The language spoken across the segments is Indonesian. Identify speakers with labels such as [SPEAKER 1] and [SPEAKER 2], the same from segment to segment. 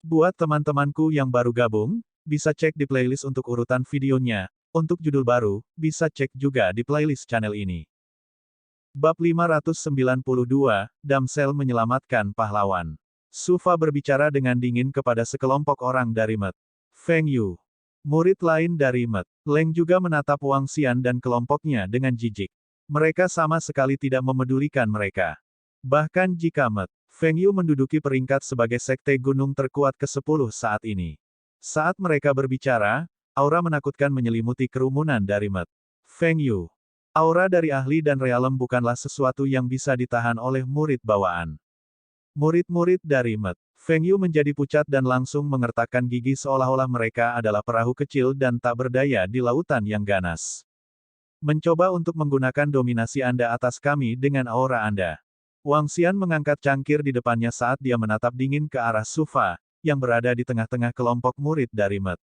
[SPEAKER 1] Buat teman-temanku yang baru gabung, bisa cek di playlist untuk urutan videonya. Untuk judul baru, bisa cek juga di playlist channel ini. Bab 592, Damsel menyelamatkan pahlawan. Sufa berbicara dengan dingin kepada sekelompok orang dari Met. Feng Yu, murid lain dari Met, Leng juga menatap Wang Xian dan kelompoknya dengan jijik. Mereka sama sekali tidak memedulikan mereka. Bahkan jika Met, Feng Yu menduduki peringkat sebagai sekte gunung terkuat ke-10 saat ini. Saat mereka berbicara, aura menakutkan menyelimuti kerumunan dari Met. Feng Yu, aura dari ahli dan realem bukanlah sesuatu yang bisa ditahan oleh murid bawaan. Murid-murid dari Met. Feng Yu menjadi pucat dan langsung mengertakkan gigi seolah-olah mereka adalah perahu kecil dan tak berdaya di lautan yang ganas. Mencoba untuk menggunakan dominasi Anda atas kami dengan aura Anda. Wang Xian mengangkat cangkir di depannya saat dia menatap dingin ke arah Sufa, yang berada di tengah-tengah kelompok murid dari Met.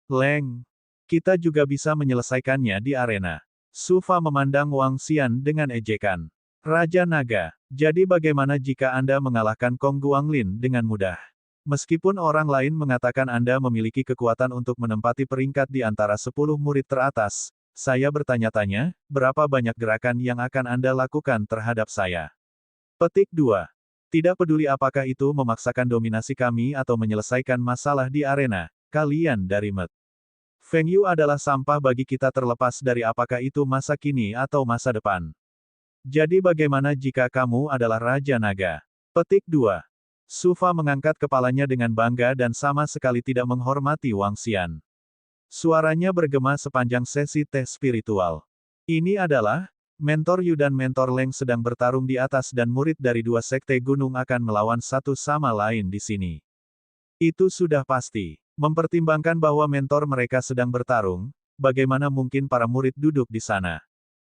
[SPEAKER 1] Leng, kita juga bisa menyelesaikannya di arena. Sufa memandang Wang Xian dengan ejekan. Raja Naga, jadi bagaimana jika Anda mengalahkan Kong Guanglin dengan mudah? Meskipun orang lain mengatakan Anda memiliki kekuatan untuk menempati peringkat di antara 10 murid teratas, saya bertanya-tanya, berapa banyak gerakan yang akan Anda lakukan terhadap saya? Petik 2. Tidak peduli apakah itu memaksakan dominasi kami atau menyelesaikan masalah di arena, kalian dari Met. Feng Yu adalah sampah bagi kita terlepas dari apakah itu masa kini atau masa depan. Jadi bagaimana jika kamu adalah Raja Naga? Petik 2. Sufa mengangkat kepalanya dengan bangga dan sama sekali tidak menghormati Wang Xian. Suaranya bergema sepanjang sesi teh spiritual. Ini adalah, mentor Yu dan mentor Leng sedang bertarung di atas dan murid dari dua sekte gunung akan melawan satu sama lain di sini. Itu sudah pasti. Mempertimbangkan bahwa mentor mereka sedang bertarung, bagaimana mungkin para murid duduk di sana?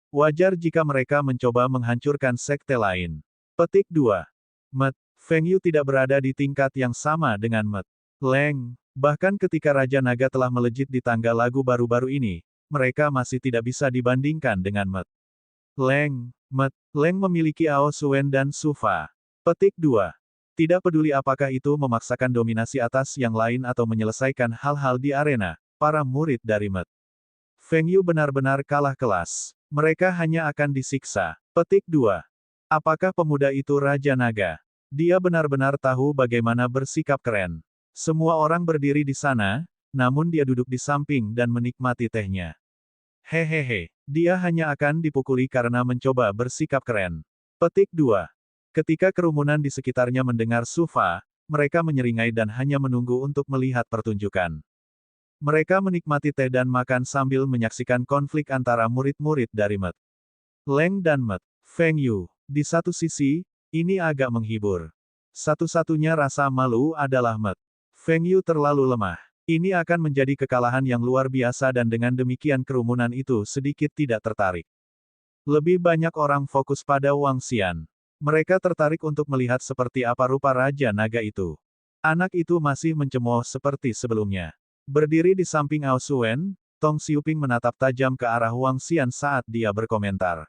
[SPEAKER 1] Wajar jika mereka mencoba menghancurkan sekte lain. Petik 2. Met. Feng Yu tidak berada di tingkat yang sama dengan Met. Leng. Bahkan ketika Raja Naga telah melejit di tangga lagu baru-baru ini, mereka masih tidak bisa dibandingkan dengan Met. Leng. Met. Leng memiliki Ao Suen dan Sufa. Petik 2. Tidak peduli apakah itu memaksakan dominasi atas yang lain atau menyelesaikan hal-hal di arena, para murid dari Met. Feng Yu benar-benar kalah kelas. Mereka hanya akan disiksa. Petik 2. Apakah pemuda itu Raja Naga? Dia benar-benar tahu bagaimana bersikap keren. Semua orang berdiri di sana, namun dia duduk di samping dan menikmati tehnya. Hehehe, dia hanya akan dipukuli karena mencoba bersikap keren. Petik 2. Ketika kerumunan di sekitarnya mendengar Sufa, mereka menyeringai dan hanya menunggu untuk melihat pertunjukan. Mereka menikmati teh dan makan sambil menyaksikan konflik antara murid-murid dari Met. Leng dan Met. Feng Yu. Di satu sisi, ini agak menghibur. Satu-satunya rasa malu adalah Met. Feng Yu terlalu lemah. Ini akan menjadi kekalahan yang luar biasa dan dengan demikian kerumunan itu sedikit tidak tertarik. Lebih banyak orang fokus pada Wang Xian. Mereka tertarik untuk melihat seperti apa rupa Raja Naga itu. Anak itu masih mencemooh seperti sebelumnya. Berdiri di samping Ao Suen, Tong Xiuping menatap tajam ke arah Wang Xian saat dia berkomentar.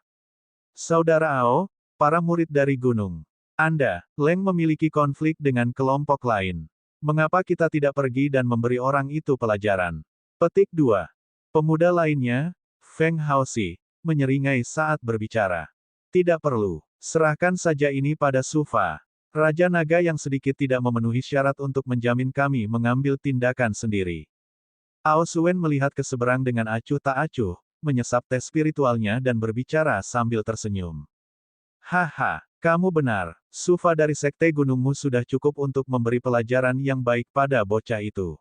[SPEAKER 1] Saudara Ao, para murid dari gunung. Anda, Leng memiliki konflik dengan kelompok lain. Mengapa kita tidak pergi dan memberi orang itu pelajaran? Petik 2. Pemuda lainnya, Feng Haoxi, menyeringai saat berbicara. Tidak perlu. Serahkan saja ini pada Sufa. Raja Naga yang sedikit tidak memenuhi syarat untuk menjamin kami mengambil tindakan sendiri. Ao Suen melihat ke seberang dengan acuh tak acuh, menyesap teh spiritualnya dan berbicara sambil tersenyum. Haha, kamu benar. Sufa dari sekte gunungmu sudah cukup untuk memberi pelajaran yang baik pada bocah itu.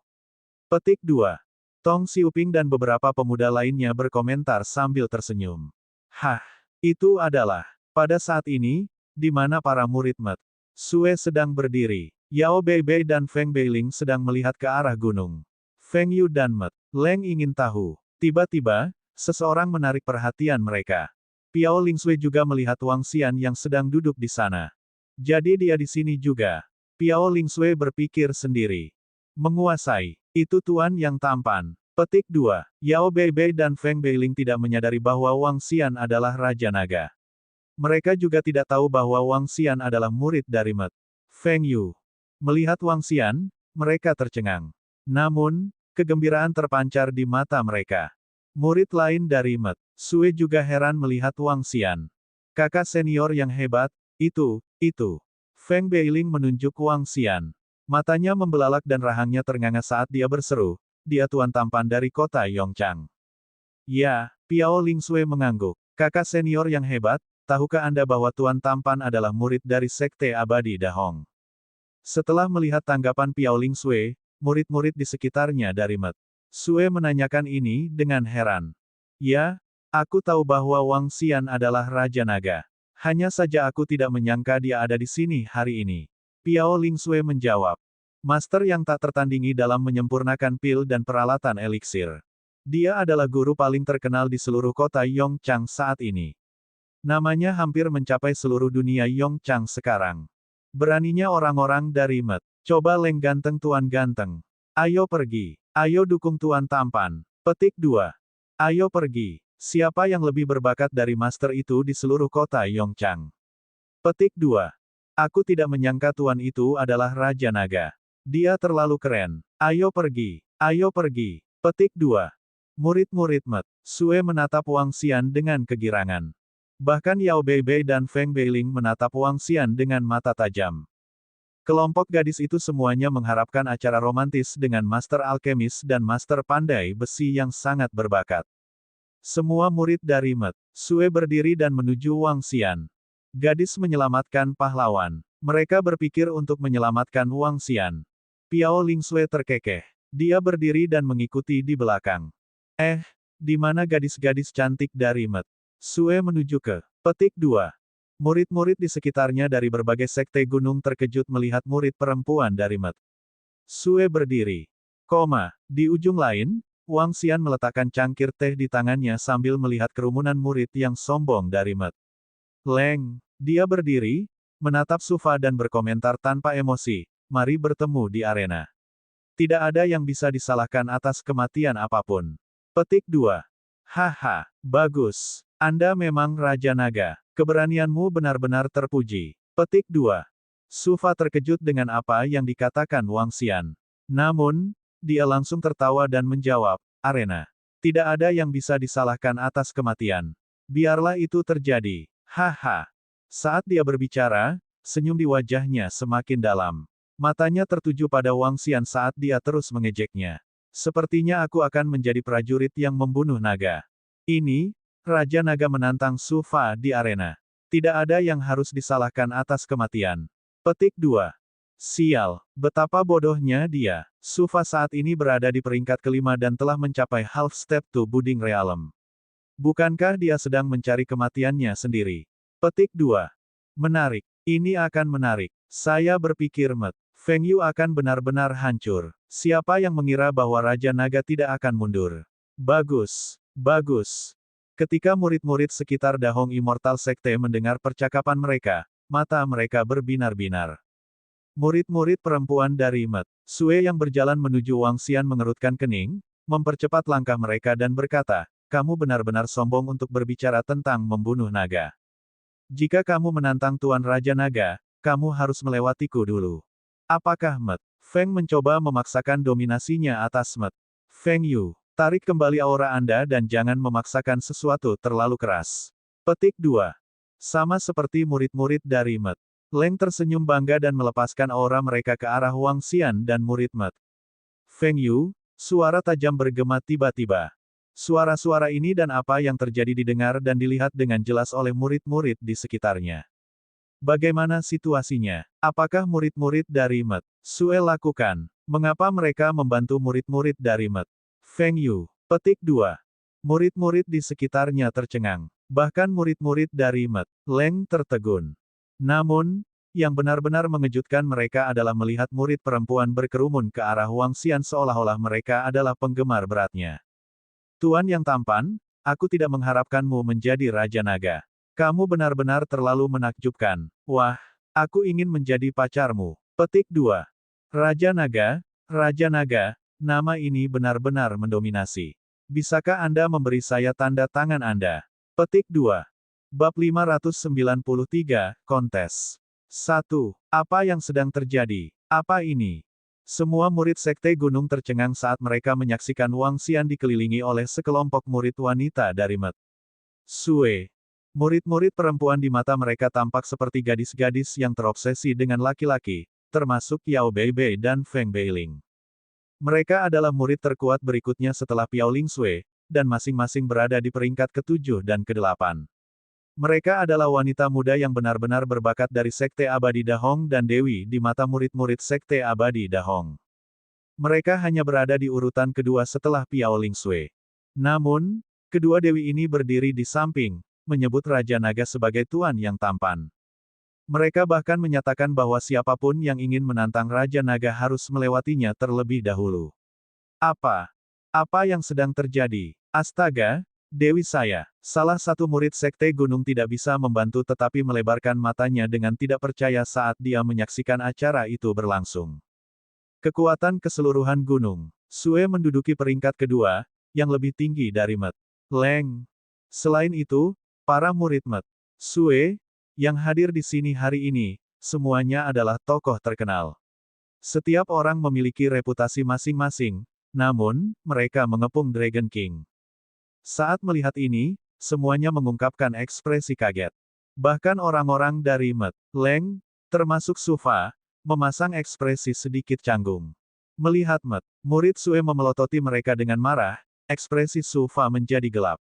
[SPEAKER 1] Petik 2. Tong Xiuping dan beberapa pemuda lainnya berkomentar sambil tersenyum. Hah, itu adalah. Pada saat ini, di mana para murid Met. Sue sedang berdiri. Yao Beibei dan Feng Beiling sedang melihat ke arah gunung. Feng Yu dan Met. Leng ingin tahu. Tiba-tiba, seseorang menarik perhatian mereka. Piao Lingsui juga melihat Wang Xian yang sedang duduk di sana. Jadi dia di sini juga. Piao Lingsui berpikir sendiri. Menguasai. Itu tuan yang tampan. Petik 2. Yao Beibei dan Feng Beiling tidak menyadari bahwa Wang Xian adalah Raja Naga. Mereka juga tidak tahu bahwa Wang Xian adalah murid dari Met. Feng Yu. Melihat Wang Xian, Mereka tercengang. Namun, kegembiraan terpancar di mata mereka. Murid lain dari Met Sue juga heran melihat Wang Xian. Kakak senior yang hebat, itu. Feng Beiling menunjuk Wang Xian. Matanya membelalak dan rahangnya ternganga saat dia berseru, dia tuan tampan dari kota Yongchang. Ya, Piao Lingsue mengangguk. Kakak senior yang hebat, tahukah Anda bahwa tuan tampan adalah murid dari Sekte Abadi Dahong? Setelah melihat tanggapan Piao Lingsue, murid-murid di sekitarnya dari Met Sue menanyakan ini dengan heran. Ya, aku tahu bahwa Wang Xian adalah Raja Naga. Hanya saja aku tidak menyangka dia ada di sini hari ini. Piao Lingsue menjawab. Master yang tak tertandingi dalam menyempurnakan pil dan peralatan eliksir. Dia adalah guru paling terkenal di seluruh kota Yongchang saat ini. Namanya hampir mencapai seluruh dunia Yongchang sekarang. Beraninya orang-orang dari Met. Coba Leng ganteng tuan ganteng. Ayo pergi. Ayo dukung tuan tampan. Petik 2. Ayo pergi. Siapa yang lebih berbakat dari master itu di seluruh kota Yongchang? Petik 2. Aku tidak menyangka tuan itu adalah Raja Naga. Dia terlalu keren. Ayo pergi. Ayo pergi. Petik 2. Murid-murid Met Sue menatap Wang Xian dengan kegirangan. Bahkan Yao Beibei dan Feng Beiling menatap Wang Xian dengan mata tajam. Kelompok gadis itu semuanya mengharapkan acara romantis dengan Master Alkemis dan Master Pandai Besi yang sangat berbakat. Semua murid dari Met Sue berdiri dan menuju Wang Xian. Gadis menyelamatkan pahlawan. Mereka berpikir untuk menyelamatkan Wang Xian. Piao Lingsue terkekeh. Dia berdiri dan mengikuti di belakang. Di mana gadis-gadis cantik dari Met Sue menuju ke petik 2. Murid-murid di sekitarnya dari berbagai sekte gunung terkejut melihat murid perempuan dari Met Sue berdiri. Di ujung lain, Wang Xian meletakkan cangkir teh di tangannya sambil melihat kerumunan murid yang sombong dari Met Leng. Dia berdiri, menatap Sufa dan berkomentar tanpa emosi, mari bertemu di arena. Tidak ada yang bisa disalahkan atas kematian apapun. Petik 2. Haha, bagus. Anda memang Raja Naga. Keberanianmu benar-benar terpuji. Petik 2. Sufa terkejut dengan apa yang dikatakan Wang Xian. Namun, dia langsung tertawa dan menjawab, arena. Tidak ada yang bisa disalahkan atas kematian. Biarlah itu terjadi. Haha. Saat dia berbicara, senyum di wajahnya semakin dalam. Matanya tertuju pada Wang Xian saat dia terus mengejeknya. Sepertinya aku akan menjadi prajurit yang membunuh naga. Ini, Raja Naga menantang Sufa di arena. Tidak ada yang harus disalahkan atas kematian. Petik 2. Sial, betapa bodohnya dia. Sufa saat ini berada di peringkat kelima dan telah mencapai half step to Budding Realm. Bukankah dia sedang mencari kematiannya sendiri? Petik 2. Menarik. Ini akan menarik. Saya berpikir Met Feng Yu akan benar-benar hancur. Siapa yang mengira bahwa Raja Naga tidak akan mundur? Bagus. Bagus. Ketika murid-murid sekitar Dahong Immortal Sekte mendengar percakapan mereka, mata mereka berbinar-binar. Murid-murid perempuan dari Met Sue yang berjalan menuju Wang Xian mengerutkan kening, mempercepat langkah mereka dan berkata, kamu benar-benar sombong untuk berbicara tentang membunuh naga. Jika kamu menantang Tuan Raja Naga, kamu harus melewatiku dulu. Apakah Met Feng mencoba memaksakan dominasinya atas Met Feng Yu? Tarik kembali aura Anda dan jangan memaksakan sesuatu terlalu keras. Petik 2. Sama seperti murid-murid dari Met Leng tersenyum bangga dan melepaskan aura mereka ke arah Wang Xian dan murid Met Feng Yu. Suara tajam bergema tiba-tiba. Suara-suara ini dan apa yang terjadi didengar dan dilihat dengan jelas oleh murid-murid di sekitarnya. Bagaimana situasinya? Apakah murid-murid dari Met Sue lakukan? Mengapa mereka membantu murid-murid dari Met Feng Yu? Petik 2. Murid-murid di sekitarnya tercengang. Bahkan murid-murid dari Met Leng tertegun. Namun, yang benar-benar mengejutkan mereka adalah melihat murid perempuan berkerumun ke arah Wang Xian seolah-olah mereka adalah penggemar beratnya. Tuan yang tampan, aku tidak mengharapkanmu menjadi Raja Naga. Kamu benar-benar terlalu menakjubkan. Wah, aku ingin menjadi pacarmu. Petik 2. Raja Naga, nama ini benar-benar mendominasi. Bisakah Anda memberi saya tanda tangan Anda? Petik 2. Bab 593, Kontes. 1. Apa yang sedang terjadi? Apa ini? Semua murid Sekte Gunung tercengang saat mereka menyaksikan Wang Xian dikelilingi oleh sekelompok murid wanita dari Met Sue. Murid-murid perempuan di mata mereka tampak seperti gadis-gadis yang terobsesi dengan laki-laki, termasuk Yao Beibei dan Feng Beiling. Mereka adalah murid terkuat berikutnya setelah Piao Lingsui, dan masing-masing berada di peringkat ke-7 dan ke-8. Mereka adalah wanita muda yang benar-benar berbakat dari Sekte Abadi Dahong dan Dewi di mata murid-murid Sekte Abadi Dahong. Mereka hanya berada di urutan kedua setelah Piao Lingsui. Namun, kedua dewi ini berdiri di samping, menyebut Raja Naga sebagai tuan yang tampan. Mereka bahkan menyatakan bahwa siapapun yang ingin menantang Raja Naga harus melewatinya terlebih dahulu. Apa yang sedang terjadi? Astaga, Dewi saya, salah satu murid Sekte Gunung tidak bisa membantu tetapi melebarkan matanya dengan tidak percaya saat dia menyaksikan acara itu berlangsung. Kekuatan keseluruhan Gunung Sue menduduki peringkat kedua, yang lebih tinggi dari Met Leng. Selain itu, para murid Met Sue, yang hadir di sini hari ini, semuanya adalah tokoh terkenal. Setiap orang memiliki reputasi masing-masing, namun, mereka mengepung Dragon King. Saat melihat ini, semuanya mengungkapkan ekspresi kaget. Bahkan orang-orang dari Met Leng, termasuk Sufa, memasang ekspresi sedikit canggung. Melihat Met murid Sue memelototi mereka dengan marah, ekspresi Sufa menjadi gelap.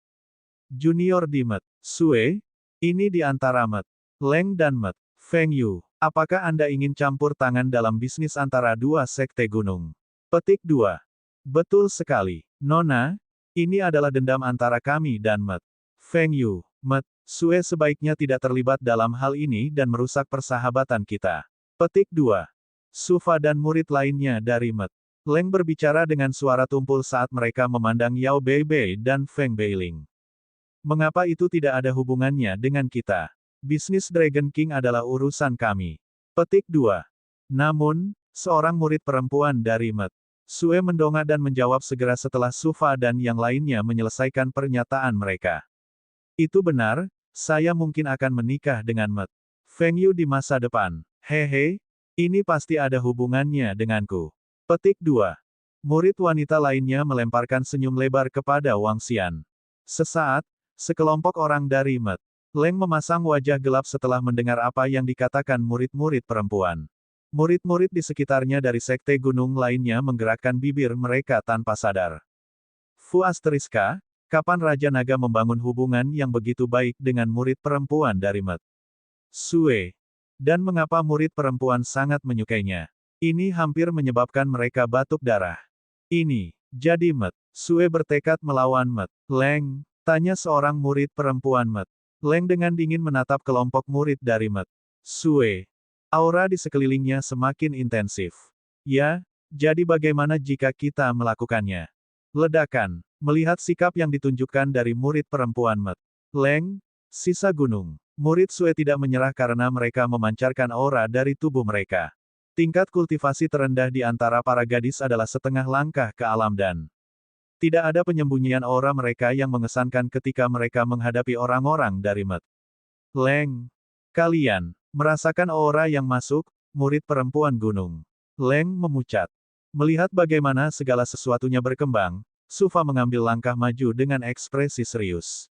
[SPEAKER 1] Junior di Met Sue, ini di antara Met Leng dan Met Feng Yu. Apakah Anda ingin campur tangan dalam bisnis antara dua sekte gunung? Petik 2. Betul sekali, Nona. Ini adalah dendam antara kami dan Met Feng Yu. Met Sue sebaiknya tidak terlibat dalam hal ini dan merusak persahabatan kita. Petik 2. Sufa dan murid lainnya dari Met Leng berbicara dengan suara tumpul saat mereka memandang Yao Beibei dan Feng Beiling. Mengapa itu tidak ada hubungannya dengan kita? Bisnis Dragon King adalah urusan kami. Petik 2. Namun, seorang murid perempuan dari Met Sue mendongak dan menjawab segera setelah Sufa dan yang lainnya menyelesaikan pernyataan mereka. Itu benar, saya mungkin akan menikah dengan Met Feng Yu di masa depan. Hehe, ini pasti ada hubungannya denganku. Petik 2. Murid wanita lainnya melemparkan senyum lebar kepada Wang Xian. Sesaat, sekelompok orang dari Met Leng memasang wajah gelap setelah mendengar apa yang dikatakan murid-murid perempuan. Murid-murid di sekitarnya dari sekte gunung lainnya menggerakkan bibir mereka tanpa sadar. Fu Asteriska, kapan Raja Naga membangun hubungan yang begitu baik dengan murid perempuan dari Met Sue? Dan mengapa murid perempuan sangat menyukainya? Ini hampir menyebabkan mereka batuk darah. Ini, jadi Met Sue bertekad melawan Met Leng? Tanya seorang murid perempuan Met Leng dengan dingin menatap kelompok murid dari Met Sue. Aura di sekelilingnya semakin intensif. Ya, jadi bagaimana jika kita melakukannya? Ledakan. Melihat sikap yang ditunjukkan dari murid perempuan Met Leng, sisa gunung. Murid Sue tidak menyerah karena mereka memancarkan aura dari tubuh mereka. Tingkat kultivasi terendah di antara para gadis adalah setengah langkah ke alam dan tidak ada penyembunyian aura mereka yang mengesankan ketika mereka menghadapi orang-orang dari Met Leng. Kalian merasakan aura yang masuk, murid perempuan gunung Leng memucat. Melihat bagaimana segala sesuatunya berkembang, Sufa mengambil langkah maju dengan ekspresi serius.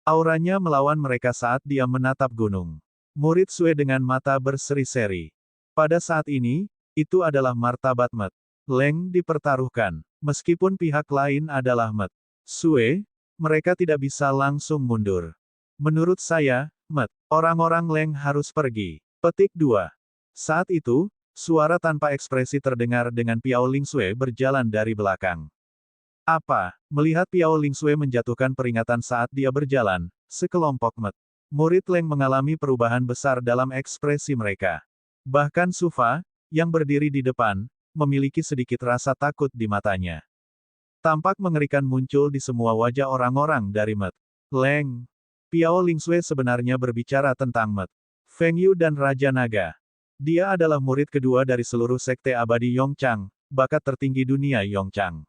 [SPEAKER 1] Auranya melawan mereka saat dia menatap gunung. Murid Sue dengan mata berseri-seri. Pada saat ini, itu adalah martabat Met Leng dipertaruhkan. Meskipun pihak lain adalah Met Sue, mereka tidak bisa langsung mundur. Menurut saya, Met, orang-orang Leng harus pergi. Petik 2. Saat itu, suara tanpa ekspresi terdengar dengan Piao Lingsui berjalan dari belakang. Apa? Melihat Piao Lingsui menjatuhkan peringatan saat dia berjalan, sekelompok Met murid Leng mengalami perubahan besar dalam ekspresi mereka. Bahkan Sufa, yang berdiri di depan, memiliki sedikit rasa takut di matanya. Tampak mengerikan muncul di semua wajah orang-orang dari Met Leng. Piao Lingsui sebenarnya berbicara tentang Met Feng Yu dan Raja Naga. Dia adalah murid kedua dari seluruh sekte abadi Yongchang, bakat tertinggi dunia Yongchang.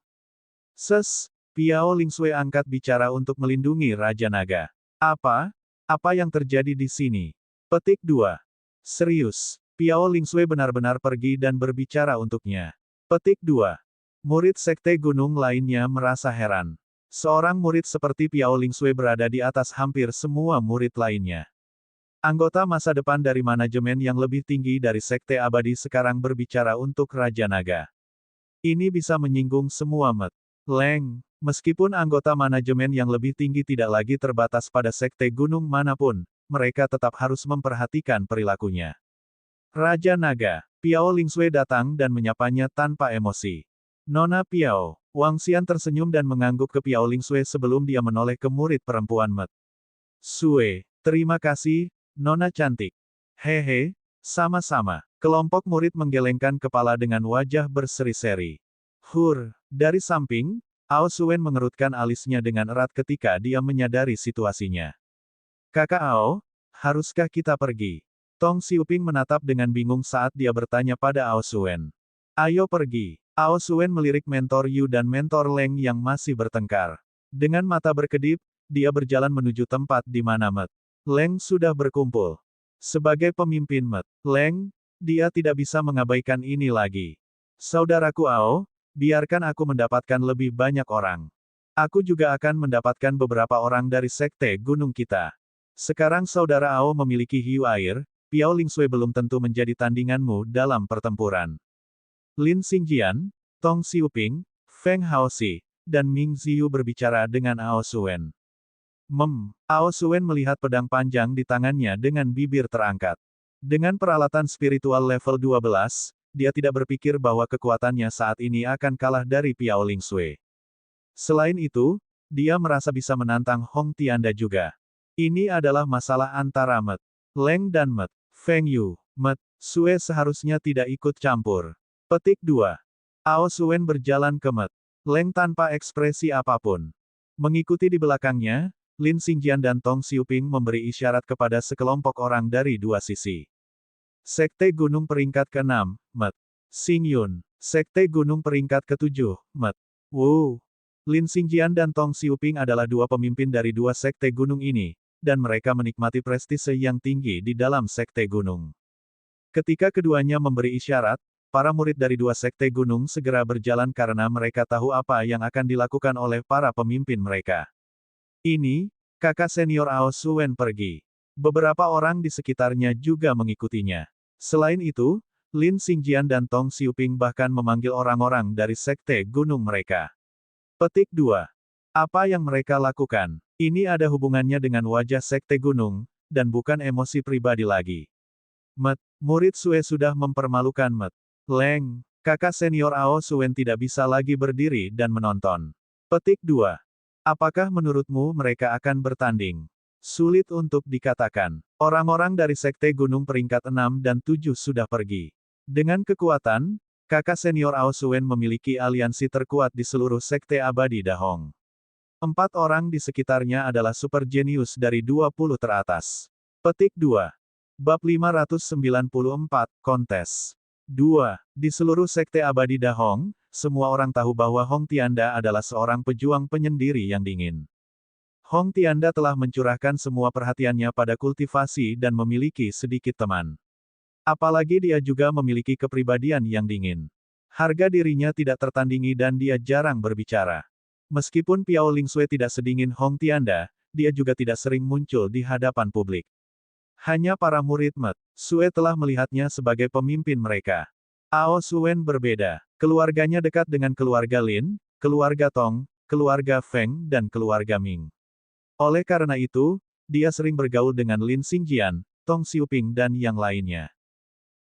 [SPEAKER 1] Piao Lingsui angkat bicara untuk melindungi Raja Naga. Apa yang terjadi di sini? Petik 2. Serius, Piao Lingsui benar-benar pergi dan berbicara untuknya. Petik 2. Murid Sekte Gunung lainnya merasa heran. Seorang murid seperti Piao Lingsui berada di atas hampir semua murid lainnya. Anggota masa depan dari manajemen yang lebih tinggi dari Sekte Abadi sekarang berbicara untuk Raja Naga. Ini bisa menyinggung semua Met. Leng, meskipun anggota manajemen yang lebih tinggi tidak lagi terbatas pada Sekte Gunung manapun, mereka tetap harus memperhatikan perilakunya. Raja Naga, Piao Lingsui datang dan menyapanya tanpa emosi. Nona Piao, Wang Xian tersenyum dan mengangguk ke Piao Lingsui sebelum dia menoleh ke murid perempuan Met. Sue, terima kasih, Nona cantik. Hehe, sama-sama. Kelompok murid menggelengkan kepala dengan wajah berseri-seri. Dari samping, Ao Suen mengerutkan alisnya dengan erat ketika dia menyadari situasinya. Kakak Ao, haruskah kita pergi? Tong Xiuping menatap dengan bingung saat dia bertanya pada Ao Suen. Ayo pergi. Ao Suen melirik mentor Yu dan mentor Leng yang masih bertengkar. Dengan mata berkedip, dia berjalan menuju tempat di mana Met Leng sudah berkumpul. Sebagai pemimpin Met Leng, dia tidak bisa mengabaikan ini lagi. Saudaraku Ao, biarkan aku mendapatkan lebih banyak orang. Aku juga akan mendapatkan beberapa orang dari Sekte Gunung kita. Sekarang saudara Ao memiliki hiu air, Piao Lingsui belum tentu menjadi tandinganmu dalam pertempuran. Lin Xingjian, Tong Xiuping, Feng Haoxi, dan Ming Ziyu berbicara dengan Ao Suen. Ao Suen melihat pedang panjang di tangannya dengan bibir terangkat. Dengan peralatan spiritual level 12, dia tidak berpikir bahwa kekuatannya saat ini akan kalah dari Piao Lingsui. Selain itu, dia merasa bisa menantang Hong Tianda juga. Ini adalah masalah antara Met Leng dan Met Feng Yu. Met Sue seharusnya tidak ikut campur. Petik 2. Ao Suen berjalan ke Met Leng tanpa ekspresi apapun. Mengikuti di belakangnya, Lin Xingjian dan Tong Xiuping memberi isyarat kepada sekelompok orang dari dua sisi. Sekte Gunung peringkat ke-6, Met Xingyun. Sekte Gunung peringkat ke-7, Met Wu. Lin Xingjian dan Tong Xiuping adalah dua pemimpin dari dua sekte gunung ini, dan mereka menikmati prestise yang tinggi di dalam sekte gunung. Ketika keduanya memberi isyarat, para murid dari dua sekte gunung segera berjalan karena mereka tahu apa yang akan dilakukan oleh para pemimpin mereka. Ini, kakak senior Ao Suen pergi. Beberapa orang di sekitarnya juga mengikutinya. Selain itu, Lin Xingjian dan Tong Xiuping bahkan memanggil orang-orang dari sekte gunung mereka. Petik 2. Apa yang mereka lakukan? Ini ada hubungannya dengan wajah sekte gunung, dan bukan emosi pribadi lagi. Murid Sue sudah mempermalukan Met Leng. Kakak senior Ao Suen tidak bisa lagi berdiri dan menonton. Petik 2. Apakah menurutmu mereka akan bertanding? Sulit untuk dikatakan. Orang-orang dari sekte gunung peringkat 6 dan 7 sudah pergi. Dengan kekuatan, kakak senior Ao Suen memiliki aliansi terkuat di seluruh sekte abadi Dahong. 4 orang di sekitarnya adalah super jenius dari 20 teratas. Petik 2. Bab 594, Kontes. 2. Di seluruh sekte abadi Dahong, semua orang tahu bahwa Hong Tianda adalah seorang pejuang penyendiri yang dingin. Hong Tianda telah mencurahkan semua perhatiannya pada kultivasi dan memiliki sedikit teman. Apalagi dia juga memiliki kepribadian yang dingin. Harga dirinya tidak tertandingi dan dia jarang berbicara. Meskipun Piao Lingsui tidak sedingin Hong Tianda, dia juga tidak sering muncul di hadapan publik. Hanya para murid Met Sue telah melihatnya sebagai pemimpin mereka. Ao Suen berbeda. Keluarganya dekat dengan keluarga Lin, keluarga Tong, keluarga Feng, dan keluarga Ming. Oleh karena itu, dia sering bergaul dengan Lin Xingjian, Tong Xiuping dan yang lainnya.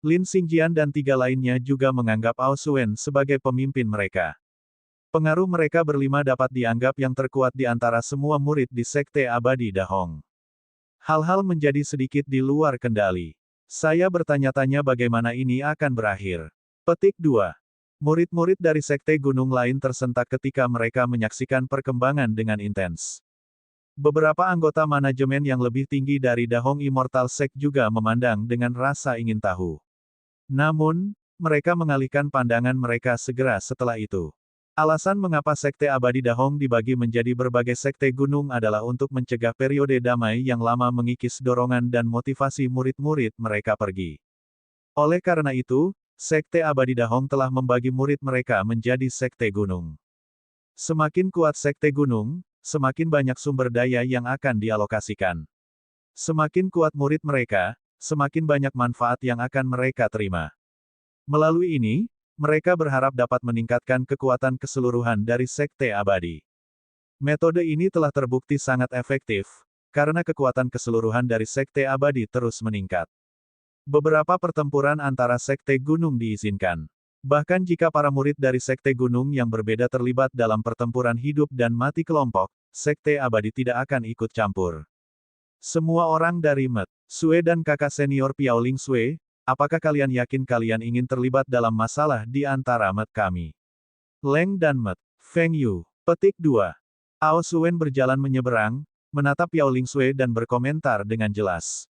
[SPEAKER 1] Lin Xingjian dan 3 lainnya juga menganggap Ao Suen sebagai pemimpin mereka. Pengaruh mereka berlima dapat dianggap yang terkuat di antara semua murid di Sekte Abadi Dahong. Hal-hal menjadi sedikit di luar kendali. Saya bertanya-tanya bagaimana ini akan berakhir. Petik 2. Murid-murid dari sekte gunung lain tersentak ketika mereka menyaksikan perkembangan dengan intens. Beberapa anggota manajemen yang lebih tinggi dari Dahong Immortal Sect juga memandang dengan rasa ingin tahu. Namun, mereka mengalihkan pandangan mereka segera setelah itu. Alasan mengapa Sekte Abadi Dahong dibagi menjadi berbagai sekte gunung adalah untuk mencegah periode damai yang lama mengikis dorongan dan motivasi murid-murid mereka pergi. Oleh karena itu, Sekte Abadi Dahong telah membagi murid mereka menjadi Sekte Gunung. Semakin kuat Sekte Gunung, semakin banyak sumber daya yang akan dialokasikan. Semakin kuat murid mereka, semakin banyak manfaat yang akan mereka terima. Melalui ini, mereka berharap dapat meningkatkan kekuatan keseluruhan dari Sekte Abadi. Metode ini telah terbukti sangat efektif, karena kekuatan keseluruhan dari Sekte Abadi terus meningkat. Beberapa pertempuran antara Sekte Gunung diizinkan. Bahkan jika para murid dari Sekte Gunung yang berbeda terlibat dalam pertempuran hidup dan mati kelompok, Sekte Abadi tidak akan ikut campur. Semua orang dari Met Sue dan kakak senior Piaoling Sue, apakah kalian yakin kalian ingin terlibat dalam masalah di antara Met kami? Leng dan Met Feng Yu. Petik 2. Ao Suen berjalan menyeberang, menatap Piaoling Sue dan berkomentar dengan jelas.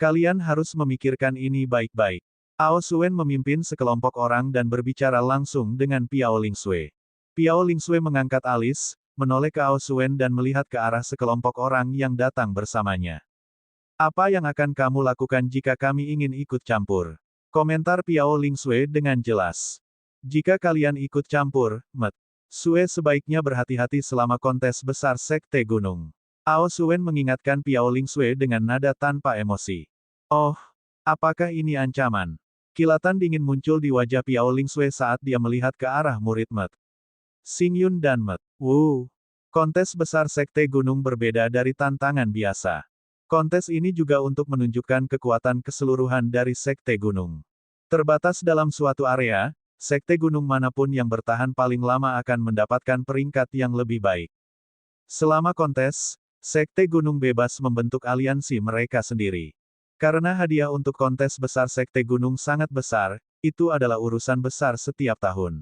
[SPEAKER 1] Kalian harus memikirkan ini baik-baik. Ao Suen memimpin sekelompok orang dan berbicara langsung dengan Piaoling Sue. Piaoling Sue mengangkat alis, menoleh ke Ao Suen dan melihat ke arah sekelompok orang yang datang bersamanya. Apa yang akan kamu lakukan jika kami ingin ikut campur? Komentar Piaoling Sue dengan jelas. Jika kalian ikut campur, Met Sue sebaiknya berhati-hati selama kontes besar Sekte Gunung. Ao Suen mengingatkan Piaoling Sue dengan nada tanpa emosi. Oh, apakah ini ancaman? Kilatan dingin muncul di wajah Piaoling Sue saat dia melihat ke arah murid Met Xing Yun dan Met Wu. Kontes besar Sekte Gunung berbeda dari tantangan biasa. Kontes ini juga untuk menunjukkan kekuatan keseluruhan dari Sekte Gunung. Terbatas dalam suatu area, Sekte Gunung manapun yang bertahan paling lama akan mendapatkan peringkat yang lebih baik. Selama kontes, Sekte Gunung bebas membentuk aliansi mereka sendiri. Karena hadiah untuk kontes besar Sekte Gunung sangat besar, itu adalah urusan besar setiap tahun.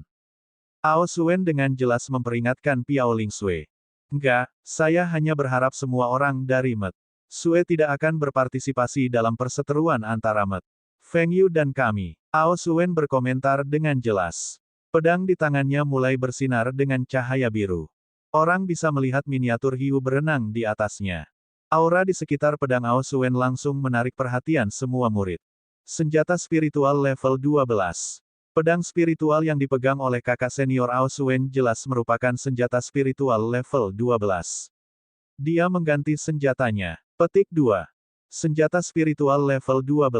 [SPEAKER 1] Ao Suen dengan jelas memperingatkan Piaoling Sue. Enggak, saya hanya berharap semua orang dari Met Sue tidak akan berpartisipasi dalam perseteruan antara Met Feng Yu dan kami. Ao Suen berkomentar dengan jelas. Pedang di tangannya mulai bersinar dengan cahaya biru. Orang bisa melihat miniatur hiu berenang di atasnya. Aura di sekitar pedang Ao Suen langsung menarik perhatian semua murid. Senjata spiritual level 12. Pedang spiritual yang dipegang oleh kakak senior Ao Suen jelas merupakan senjata spiritual level 12. Dia mengganti senjatanya. Petik 2. Senjata spiritual level 12.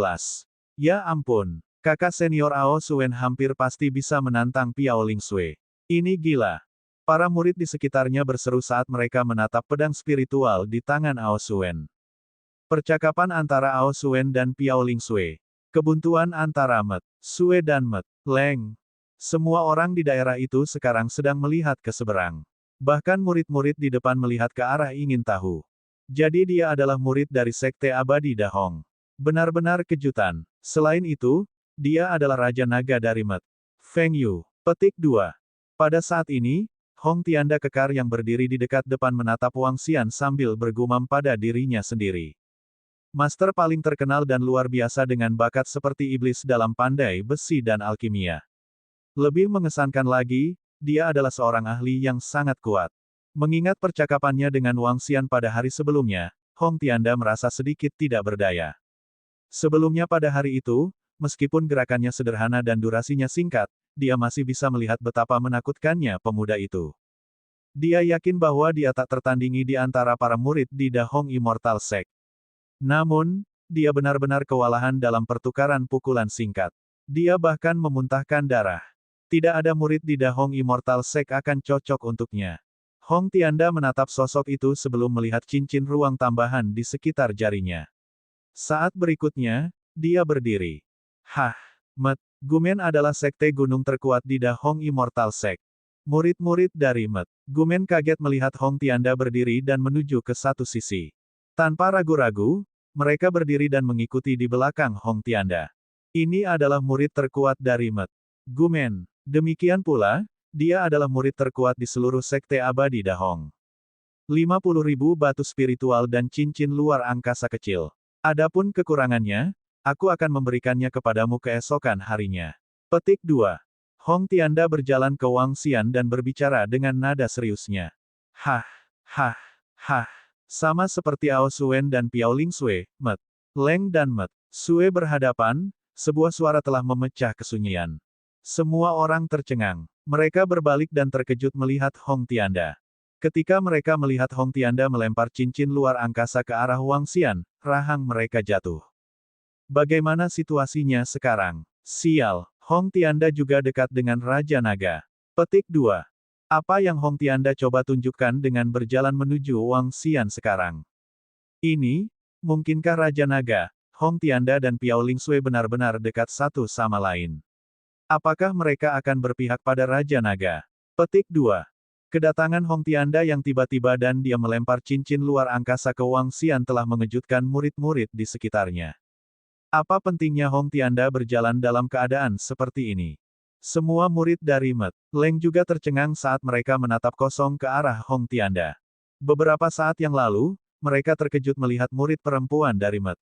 [SPEAKER 1] Ya ampun. Kakak senior Ao Suen hampir pasti bisa menantang Piaoling Sue. Ini gila. Para murid di sekitarnya berseru saat mereka menatap pedang spiritual di tangan Ao Suen. Percakapan antara Ao Suen dan Piaoling Sue. Kebuntuan antara Met Sue dan Met Leng. Semua orang di daerah itu sekarang sedang melihat ke seberang. Bahkan murid-murid di depan melihat ke arah ingin tahu. Jadi dia adalah murid dari Sekte Abadi Dahong. Benar-benar kejutan. Selain itu, dia adalah Raja Naga dari Met Feng Yu. Petik 2. Pada saat ini, Hong Tianda kekar yang berdiri di dekat depan menatap Wang Xian sambil bergumam pada dirinya sendiri. Master paling terkenal dan luar biasa dengan bakat seperti iblis dalam pandai besi dan alkimia. Lebih mengesankan lagi, dia adalah seorang ahli yang sangat kuat. Mengingat percakapannya dengan Wang Xian pada hari sebelumnya, Hong Tianda merasa sedikit tidak berdaya. Sebelumnya pada hari itu, meskipun gerakannya sederhana dan durasinya singkat, dia masih bisa melihat betapa menakutkannya pemuda itu. Dia yakin bahwa dia tak tertandingi di antara para murid di Dahong Immortal Sect. Namun, dia benar-benar kewalahan dalam pertukaran pukulan singkat. Dia bahkan memuntahkan darah. Tidak ada murid di Dahong Immortal Sect akan cocok untuknya. Hong Tianda menatap sosok itu sebelum melihat cincin ruang tambahan di sekitar jarinya. Saat berikutnya, dia berdiri. Hah, Met Gumen adalah sekte gunung terkuat di Dahong Immortal Sect. Murid-murid dari Met Gumen kaget melihat Hong Tianda berdiri dan menuju ke satu sisi. Tanpa ragu-ragu, mereka berdiri dan mengikuti di belakang Hong Tianda. Ini adalah murid terkuat dari Met Gumen. Demikian pula, dia adalah murid terkuat di seluruh sekte abadi Dahong. 50.000 batu spiritual dan cincin luar angkasa kecil. Adapun kekurangannya, aku akan memberikannya kepadamu keesokan harinya. Petik 2. Hong Tianda berjalan ke Wang Xian dan berbicara dengan nada seriusnya. Hah, hah, hah. Sama seperti Ao Suen dan Piaoling Sue, Met Leng dan Met Sue berhadapan, Sebuah suara telah memecah kesunyian. Semua orang tercengang. Mereka berbalik dan terkejut melihat Hong Tianda. Ketika mereka melihat Hong Tianda melempar cincin luar angkasa ke arah Wang Xian, rahang mereka jatuh. Bagaimana situasinya sekarang? Sial, Hong Tianda juga dekat dengan Raja Naga. Petik 2. Apa yang Hong Tianda coba tunjukkan dengan berjalan menuju Wang Xian sekarang? Ini, mungkinkah Raja Naga, Hong Tianda dan Piao Lingsui benar-benar dekat satu sama lain? Apakah mereka akan berpihak pada Raja Naga? Petik 2. Kedatangan Hong Tianda yang tiba-tiba dan dia melempar cincin luar angkasa ke Wang Xian telah mengejutkan murid-murid di sekitarnya. Apa pentingnya Hong Tianda berjalan dalam keadaan seperti ini? Semua murid dari Met Leng juga tercengang saat mereka menatap kosong ke arah Hong Tianda. Beberapa saat yang lalu, mereka terkejut melihat murid perempuan dari Met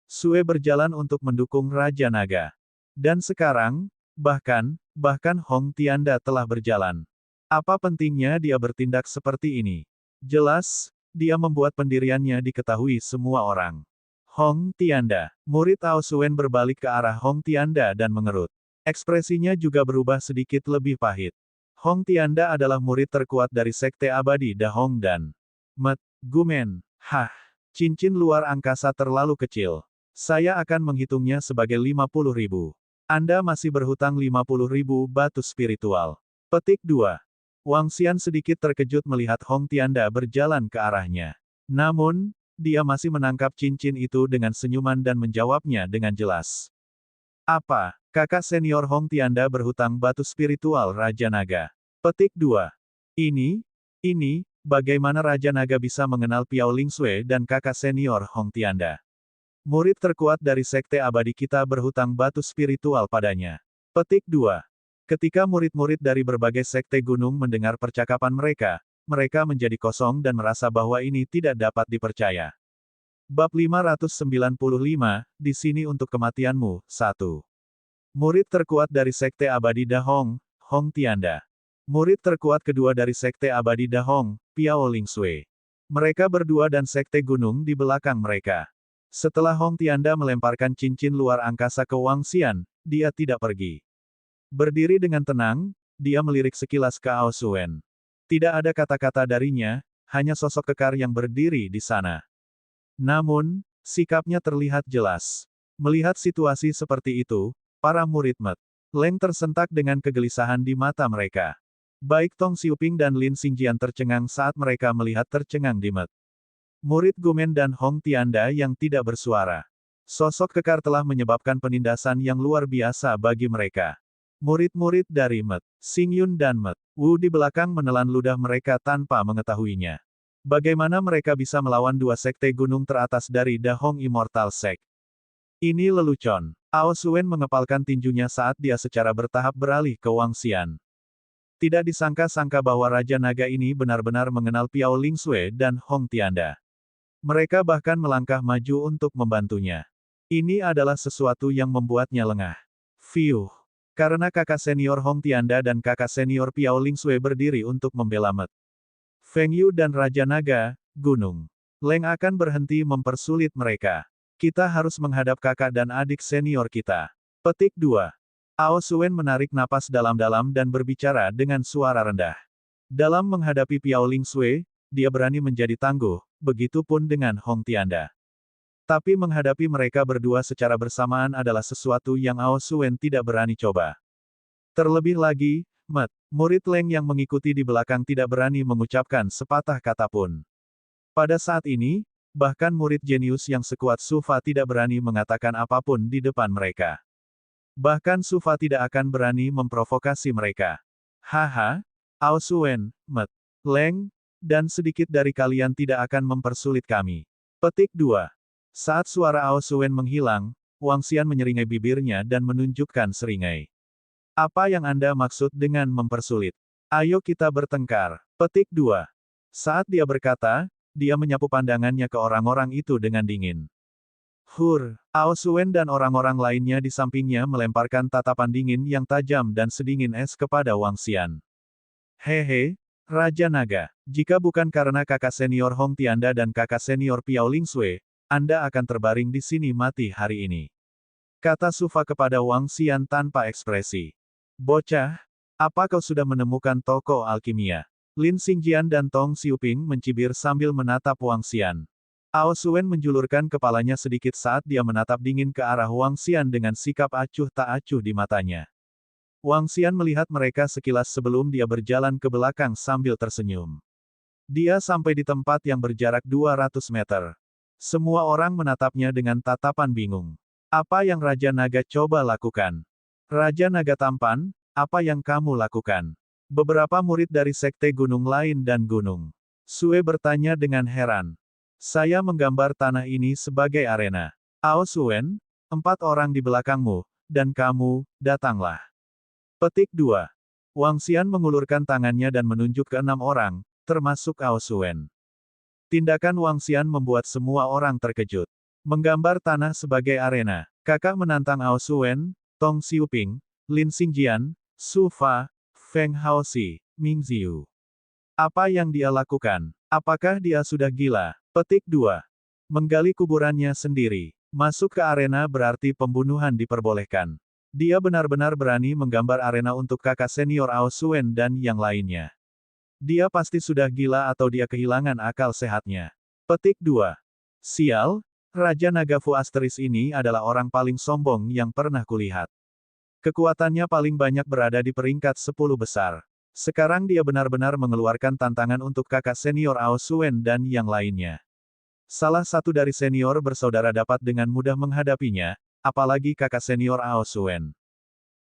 [SPEAKER 1] Sue berjalan untuk mendukung Raja Naga. Dan sekarang, bahkan Hong Tianda telah berjalan. Apa pentingnya dia bertindak seperti ini? Jelas, dia membuat pendiriannya diketahui semua orang. Hong Tianda. Murid Ao Suen berbalik ke arah Hong Tianda dan mengerut. Ekspresinya juga berubah sedikit lebih pahit. Hong Tianda adalah murid terkuat dari Sekte Abadi Da Hong dan Met Gumen. Hah, cincin luar angkasa terlalu kecil. Saya akan menghitungnya sebagai 50.000. Anda masih berhutang 50.000 batu spiritual. Petik 2. Wang Xian sedikit terkejut melihat Hong Tianda berjalan ke arahnya. Namun, dia masih menangkap cincin itu dengan senyuman dan menjawabnya dengan jelas. Apa, kakak senior Hong Tianda berhutang batu spiritual Raja Naga? Petik 2. Ini, bagaimana Raja Naga bisa mengenal Piao Lingsui dan kakak senior Hong Tianda? Murid terkuat dari Sekte Abadi kita berhutang batu spiritual padanya. Petik 2. Ketika murid-murid dari berbagai sekte gunung mendengar percakapan mereka, mereka menjadi kosong dan merasa bahwa ini tidak dapat dipercaya. Bab 595, di sini untuk kematianmu, 1. Murid terkuat dari Sekte Abadi Da Hong, Hong Tianda. Murid terkuat kedua dari Sekte Abadi Da Hong, Piao Lingsui. Mereka berdua dan Sekte Gunung di belakang mereka. Setelah Hong Tianda melemparkan cincin luar angkasa ke Wang Xian, dia tidak pergi. Berdiri dengan tenang, dia melirik sekilas ke Ao Suen. Tidak ada kata-kata darinya, hanya sosok kekar yang berdiri di sana. Namun, sikapnya terlihat jelas. Melihat situasi seperti itu, para murid Met Leng tersentak dengan kegelisahan di mata mereka. Baik Tong Xiuping dan Lin Xingjian tercengang saat mereka melihat tercengang di Met Murid Gumen dan Hong Tianda yang tidak bersuara. Sosok kekar telah menyebabkan penindasan yang luar biasa bagi mereka. Murid-murid dari Met Xingyun dan Met Wu di belakang menelan ludah mereka tanpa mengetahuinya. Bagaimana mereka bisa melawan dua sekte gunung teratas dari Da Hong Immortal Sect? Ini lelucon. Ao Suen mengepalkan tinjunya saat dia secara bertahap beralih ke Wang Xian. Tidak disangka-sangka bahwa Raja Naga ini benar-benar mengenal Piao Lingsui dan Hong Tianda. Mereka bahkan melangkah maju untuk membantunya. Ini adalah sesuatu yang membuatnya lengah. Fiuh. Karena kakak senior Hong Tianda dan kakak senior Piao Lingsui berdiri untuk membela Met Feng Yu dan Raja Naga, Gunung Leng akan berhenti mempersulit mereka. Kita harus menghadap kakak dan adik senior kita. Petik 2. Ao Suen menarik napas dalam-dalam dan berbicara dengan suara rendah. Dalam menghadapi Piao Lingsui, dia berani menjadi tangguh, begitupun dengan Hong Tianda. Tapi menghadapi mereka berdua secara bersamaan adalah sesuatu yang Ao Suen tidak berani coba. Terlebih lagi, murid Leng yang mengikuti di belakang tidak berani mengucapkan sepatah kata pun. Pada saat ini, bahkan murid jenius yang sekuat Sufa tidak berani mengatakan apapun di depan mereka. Bahkan Sufa tidak akan berani memprovokasi mereka. Haha, Ao Suen, Leng, dan sedikit dari kalian tidak akan mempersulit kami. Petik 2. Saat suara Ao Suen menghilang, Wang Xian menyeringai bibirnya dan menunjukkan seringai. Apa yang Anda maksud dengan mempersulit? Ayo kita bertengkar. Petik 2. Saat dia berkata, dia menyapu pandangannya ke orang-orang itu dengan dingin. Ao Suen dan orang-orang lainnya di sampingnya melemparkan tatapan dingin yang tajam dan sedingin es kepada Wang Xian. Hehe, Raja Naga, jika bukan karena kakak senior Hong Tianda dan kakak senior Piao Lingsui, Anda akan terbaring di sini mati hari ini. kata Sufa kepada Wang Xian tanpa ekspresi. Bocah, apa kau sudah menemukan toko alkimia? Lin Xingjian dan Tong Xiuping mencibir sambil menatap Wang Xian. Ao Suen menjulurkan kepalanya sedikit saat dia menatap dingin ke arah Wang Xian dengan sikap acuh tak acuh di matanya. Wang Xian melihat mereka sekilas sebelum dia berjalan ke belakang sambil tersenyum. Dia sampai di tempat yang berjarak 200 meter. Semua orang menatapnya dengan tatapan bingung. Apa yang Raja Naga coba lakukan? Raja Naga tampan, apa yang kamu lakukan? Beberapa murid dari sekte gunung lain dan gunung Sue bertanya dengan heran. Saya menggambar tanah ini sebagai arena. Ao Suen, 4 orang di belakangmu, dan kamu, datanglah. Petik 2. Wang Xian mengulurkan tangannya dan menunjuk ke 6 orang, termasuk Ao Suen. Tindakan Wang Xian membuat semua orang terkejut. Menggambar tanah sebagai arena. Kakak menantang Ao Suen, Tong Xiuping, Lin Xingjian, Su Fa, Feng Haoxi, Ming Ziyu. Apa yang dia lakukan? Apakah dia sudah gila? Petik 2. Menggali kuburannya sendiri. Masuk ke arena berarti pembunuhan diperbolehkan. Dia benar-benar berani menggambar arena untuk kakak senior Ao Suen dan yang lainnya. Dia pasti sudah gila atau dia kehilangan akal sehatnya. Petik 2. Sial, Raja Naga Fu Asteris ini adalah orang paling sombong yang pernah kulihat. Kekuatannya paling banyak berada di peringkat 10 besar. Sekarang dia benar-benar mengeluarkan tantangan untuk kakak senior Ao Suen dan yang lainnya. Salah satu dari senior bersaudara dapat dengan mudah menghadapinya, apalagi kakak senior Ao Suen.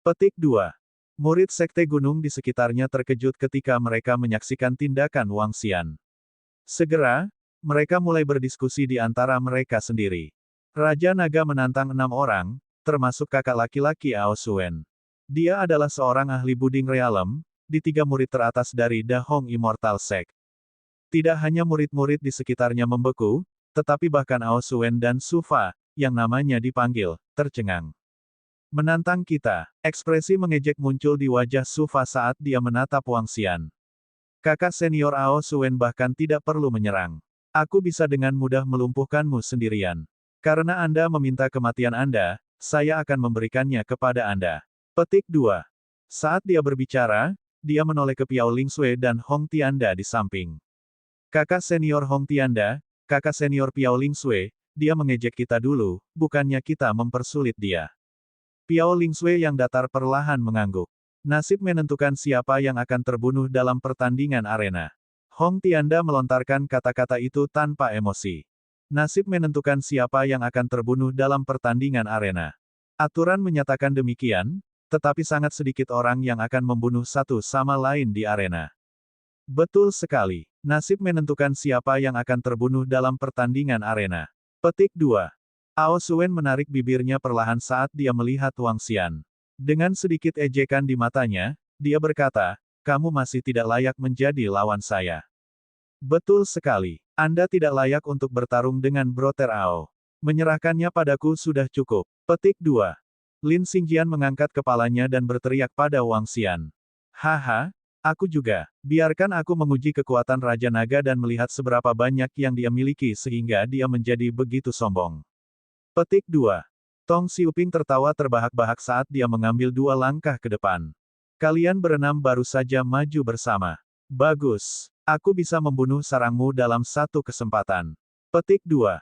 [SPEAKER 1] Petik 2. Murid sekte gunung di sekitarnya terkejut ketika mereka menyaksikan tindakan Wang Xian. Segera, mereka mulai berdiskusi di antara mereka sendiri. Raja Naga menantang 6 orang, termasuk kakak laki-laki Ao Suen. Dia adalah seorang ahli Buding Realem, di 3 murid teratas dari Da Hong Immortal Sect. Tidak hanya murid-murid di sekitarnya membeku, tetapi bahkan Ao Suen dan Su Fa, yang namanya dipanggil, tercengang. Menantang kita, ekspresi mengejek muncul di wajah Su Fa saat dia menatap Wang Xian. Kakak senior Ao Suen bahkan tidak perlu menyerang. Aku bisa dengan mudah melumpuhkanmu sendirian. Karena Anda meminta kematian Anda, saya akan memberikannya kepada Anda. Petik 2. Saat dia berbicara, dia menoleh ke Piao Lingsue dan Hong Tianda di samping. Kakak senior Hong Tianda, kakak senior Piao Lingsue, dia mengejek kita dulu, bukannya kita mempersulit dia. Piao Lingsue yang datar perlahan mengangguk. Nasib menentukan siapa yang akan terbunuh dalam pertandingan arena. Hong Tianda melontarkan kata-kata itu tanpa emosi. Nasib menentukan siapa yang akan terbunuh dalam pertandingan arena. Aturan menyatakan demikian, tetapi sangat sedikit orang yang akan membunuh satu sama lain di arena. Betul sekali. Nasib menentukan siapa yang akan terbunuh dalam pertandingan arena. Petik 2. Ao Suen menarik bibirnya perlahan saat dia melihat Wang Xian. Dengan sedikit ejekan di matanya, dia berkata, kamu masih tidak layak menjadi lawan saya. Betul sekali. Anda tidak layak untuk bertarung dengan Brother Ao. Menyerahkannya padaku sudah cukup. Petik 2. Lin Xingjian mengangkat kepalanya dan berteriak pada Wang Xian. Haha, aku juga. Biarkan aku menguji kekuatan Raja Naga dan melihat seberapa banyak yang dia miliki sehingga dia menjadi begitu sombong. Petik 2. Tong Xiuping tertawa terbahak-bahak saat dia mengambil 2 langkah ke depan. Kalian berenam baru saja maju bersama. Bagus. Aku bisa membunuh sarangmu dalam satu kesempatan. Petik 2.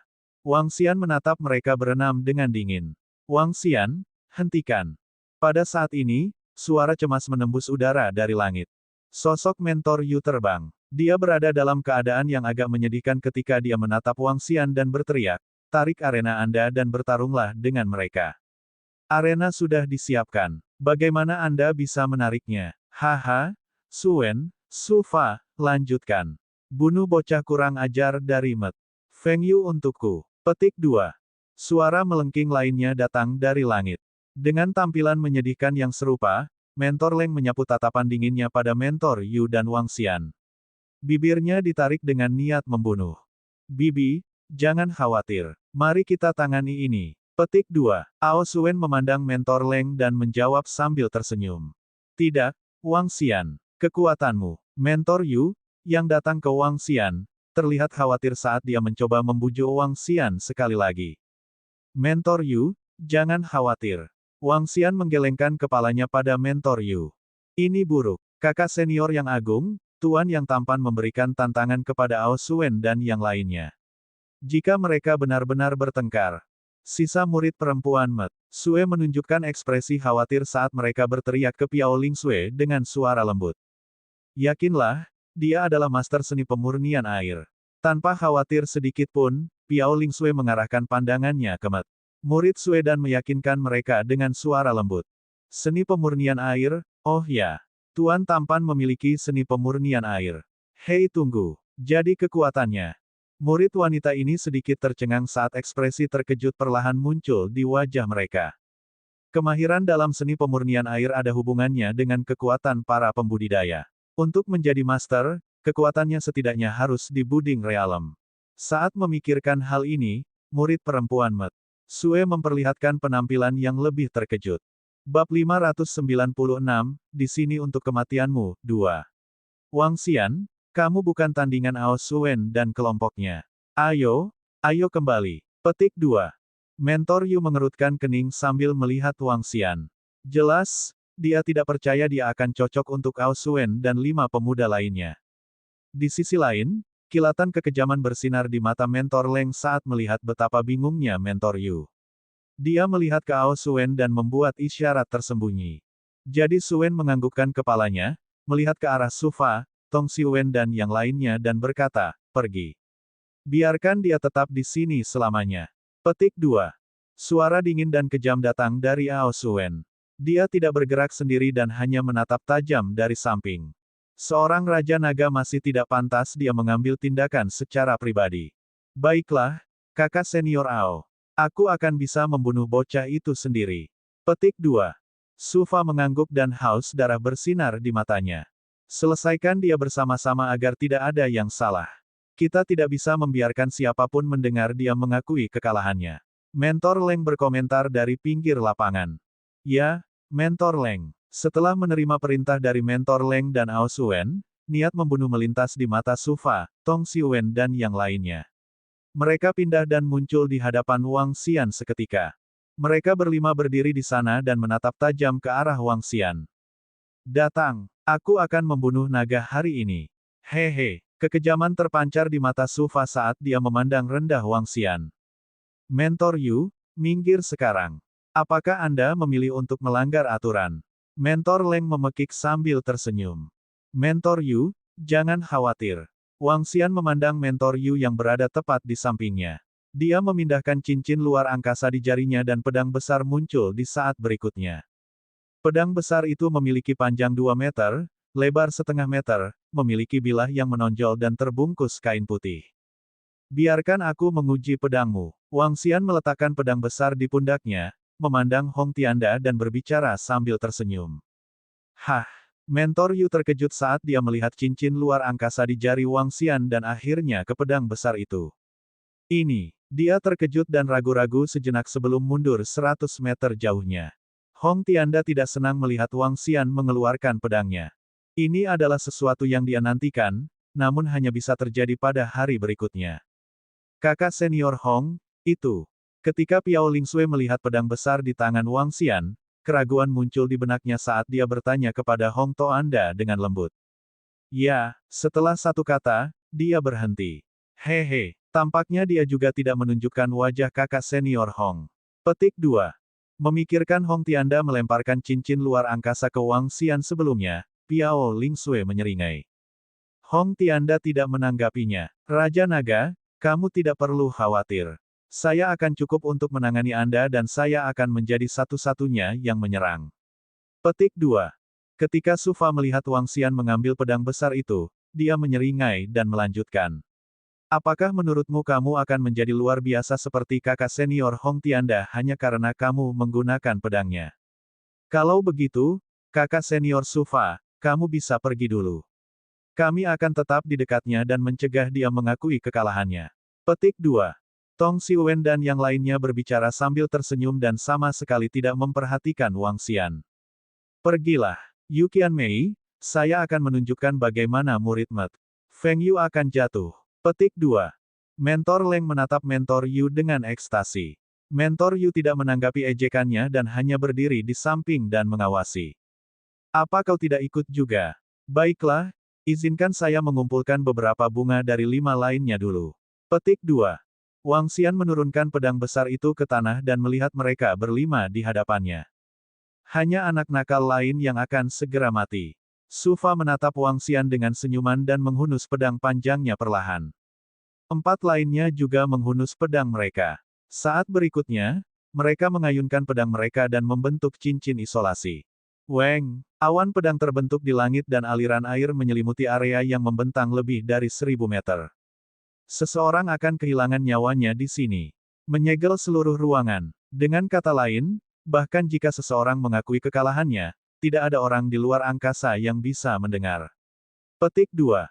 [SPEAKER 1] Wang Xian menatap mereka berenam dengan dingin. Wang Xian, hentikan. Pada saat ini, suara cemas menembus udara dari langit. Sosok mentor Yu terbang. Dia berada dalam keadaan yang agak menyedihkan ketika dia menatap Wang Xian dan berteriak, tarik arena Anda dan bertarunglah dengan mereka. Arena sudah disiapkan. Bagaimana Anda bisa menariknya? Haha, Suen, Su Fa, lanjutkan. Bunuh bocah kurang ajar dari Met. Feng Yu untukku. Petik 2. Suara melengking lainnya datang dari langit. Dengan tampilan menyedihkan yang serupa, Mentor Leng menyapu tatapan dinginnya pada Mentor Yu dan Wang Xian. Bibirnya ditarik dengan niat membunuh. Bibi, jangan khawatir. Mari kita tangani ini. Petik 2. Ao Suen memandang Mentor Leng dan menjawab sambil tersenyum. Tidak, Wang Xian. Kekuatanmu. Mentor Yu, yang datang ke Wang Xian, terlihat khawatir saat dia mencoba membujuk Wang Xian sekali lagi. Mentor Yu, Jangan khawatir. Wang Xian menggelengkan kepalanya pada mentor Yu. Ini buruk. Kakak senior yang agung, Tuan yang tampan memberikan tantangan kepada Ao Suen dan yang lainnya. Jika mereka benar-benar bertengkar. Sisa murid perempuan Met Sue menunjukkan ekspresi khawatir saat mereka berteriak ke Piao Ling Sue dengan suara lembut. Yakinlah, dia adalah master seni pemurnian air. Tanpa khawatir sedikit pun, Piao Ling Sue mengarahkan pandangannya ke Met Murid Sue dan meyakinkan mereka dengan suara lembut. Seni pemurnian air, oh ya. Tuan tampan memiliki seni pemurnian air. Hei tunggu. Jadi kekuatannya. Murid wanita ini sedikit tercengang saat ekspresi terkejut perlahan muncul di wajah mereka. Kemahiran dalam seni pemurnian air ada hubungannya dengan kekuatan para pembudidaya. Untuk menjadi master, kekuatannya setidaknya harus di Buding Realm. Saat memikirkan hal ini, murid perempuan Met Sue memperlihatkan penampilan yang lebih terkejut. Bab 596, di sini untuk kematianmu, 2. Wang Xian, kamu bukan tandingan Ao Suen dan kelompoknya. Ayo kembali. Petik 2. Mentor Yu mengerutkan kening sambil melihat Wang Xian. Jelas, dia tidak percaya dia akan cocok untuk Ao Suen dan 5 pemuda lainnya. Di sisi lain, kilatan kekejaman bersinar di mata mentor Leng saat melihat betapa bingungnya mentor Yu. Dia melihat ke Ao Suen dan membuat isyarat tersembunyi. Jadi Suen menganggukkan kepalanya, melihat ke arah Sufa, Tong Siwen dan yang lainnya dan berkata, pergi. Biarkan dia tetap di sini selamanya. Petik 2. Suara dingin dan kejam datang dari Ao Suen. Dia tidak bergerak sendiri dan hanya menatap tajam dari samping. Seorang Raja Naga masih tidak pantas dia mengambil tindakan secara pribadi. Baiklah, kakak senior Ao. Aku akan bisa membunuh bocah itu sendiri. Petik 2. Sufa mengangguk dan haus darah bersinar di matanya. Selesaikan dia bersama-sama agar tidak ada yang salah. Kita tidak bisa membiarkan siapapun mendengar dia mengakui kekalahannya. Mentor Leng berkomentar dari pinggir lapangan. Ya, Mentor Leng. Setelah menerima perintah dari Mentor Leng dan Ao Suen, niat membunuh melintas di mata Sufa, Tong Siwen dan yang lainnya. Mereka pindah dan muncul di hadapan Wang Xian seketika. Mereka berlima berdiri di sana dan menatap tajam ke arah Wang Xian. Datang, aku akan membunuh naga hari ini. Hehe, kekejaman terpancar di mata Sufa saat dia memandang rendah Wang Xian. Mentor Yu, minggir sekarang. Apakah Anda memilih untuk melanggar aturan? Mentor Leng memekik sambil tersenyum. Mentor Yu, jangan khawatir. Wang Xian memandang Mentor Yu yang berada tepat di sampingnya. Dia memindahkan cincin luar angkasa di jarinya dan pedang besar muncul di saat berikutnya. Pedang besar itu memiliki panjang 2 meter, lebar setengah meter, memiliki bilah yang menonjol dan terbungkus kain putih. Biarkan aku menguji pedangmu. Wang Xian meletakkan pedang besar di pundaknya, memandang Hong Tianda dan berbicara sambil tersenyum. Hah! Mentor Yu terkejut saat dia melihat cincin luar angkasa di jari Wang Xian dan akhirnya ke pedang besar itu. Dia terkejut dan ragu-ragu sejenak sebelum mundur 100 meter jauhnya. Hong Tianda tidak senang melihat Wang Xian mengeluarkan pedangnya. Ini adalah sesuatu yang dia nantikan, namun hanya bisa terjadi pada hari berikutnya. Kakak senior Hong, itu. Ketika Piao Ling Sui melihat pedang besar di tangan Wang Xian, keraguan muncul di benaknya saat dia bertanya kepada Hong Toanda dengan lembut. Ya, setelah satu kata, dia berhenti. Hehe, tampaknya dia juga tidak menunjukkan wajah kakak senior Hong. Petik 2. Memikirkan Hong Tianda melemparkan cincin luar angkasa ke Wang Xian sebelumnya, Piao Ling Sui menyeringai. Hong Tianda tidak menanggapinya. Raja Naga, kamu tidak perlu khawatir. Saya akan cukup untuk menangani Anda dan saya akan menjadi satu-satunya yang menyerang. Petik 2. Ketika Sufa melihat Wang Xian mengambil pedang besar itu, dia menyeringai dan melanjutkan. Apakah menurutmu kamu akan menjadi luar biasa seperti kakak senior Hong Tianda hanya karena kamu menggunakan pedangnya? Kalau begitu, kakak senior Sufa, kamu bisa pergi dulu. Kami akan tetap di dekatnya dan mencegah dia mengakui kekalahannya. Petik 2. Tong Siwen dan yang lainnya berbicara sambil tersenyum dan sama sekali tidak memperhatikan Wang Xian. Pergilah. Yu Qianmei, saya akan menunjukkan bagaimana murid Met Feng Yu akan jatuh. Petik 2. Mentor Leng menatap Mentor Yu dengan ekstasi. Mentor Yu tidak menanggapi ejekannya dan hanya berdiri di samping dan mengawasi. Apa kau tidak ikut juga? Baiklah, izinkan saya mengumpulkan beberapa bunga dari 5 lainnya dulu. Petik 2. Wang Xian menurunkan pedang besar itu ke tanah dan melihat mereka berlima di hadapannya. Hanya anak nakal lain yang akan segera mati. Su Fa menatap Wang Xian dengan senyuman dan menghunus pedang panjangnya perlahan. 4 lainnya juga menghunus pedang mereka. Saat berikutnya, mereka mengayunkan pedang mereka dan membentuk cincin isolasi. Weng, awan pedang terbentuk di langit dan aliran air menyelimuti area yang membentang lebih dari 1000 meter. Seseorang akan kehilangan nyawanya di sini. Menyegel seluruh ruangan. Dengan kata lain, bahkan jika seseorang mengakui kekalahannya, tidak ada orang di luar angkasa yang bisa mendengar. Petik 2.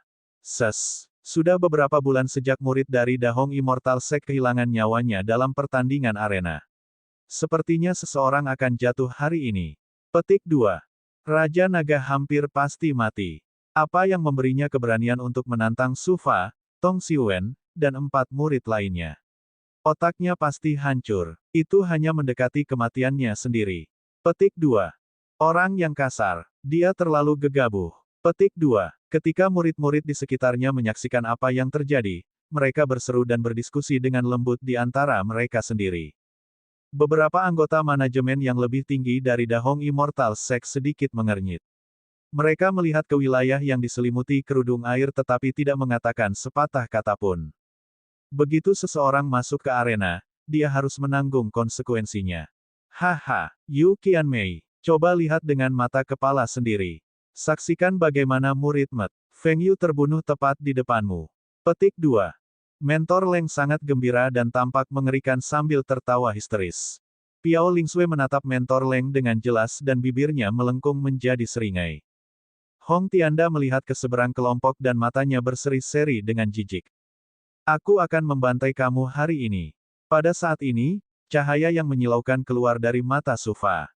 [SPEAKER 1] Sudah beberapa bulan sejak murid dari Dahong Immortal Sect kehilangan nyawanya dalam pertandingan arena. Sepertinya seseorang akan jatuh hari ini. Petik 2. Raja Naga hampir pasti mati. Apa yang memberinya keberanian untuk menantang Su Fa, Tong Xiuwen, dan 4 murid lainnya? Otaknya pasti hancur. Itu hanya mendekati kematiannya sendiri. Petik 2. Orang yang kasar. Dia terlalu gegabah. Petik 2. Ketika murid-murid di sekitarnya menyaksikan apa yang terjadi, mereka berseru dan berdiskusi dengan lembut di antara mereka sendiri. Beberapa anggota manajemen yang lebih tinggi dari Dahong Immortal Sect sedikit mengernyit. Mereka melihat ke wilayah yang diselimuti kerudung air tetapi tidak mengatakan sepatah kata pun. Begitu seseorang masuk ke arena, dia harus menanggung konsekuensinya. Haha, Yu Qianmei, coba lihat dengan mata kepala sendiri. Saksikan bagaimana murid Met Feng Yu terbunuh tepat di depanmu. Petik 2. Mentor Leng sangat gembira dan tampak mengerikan sambil tertawa histeris. Piao Lingsui menatap Mentor Leng dengan jelas dan bibirnya melengkung menjadi seringai. Hong Tianda melihat ke seberang kelompok dan matanya berseri-seri dengan jijik. Aku akan membantai kamu hari ini. Pada saat ini, cahaya yang menyilaukan keluar dari mata Su Fa.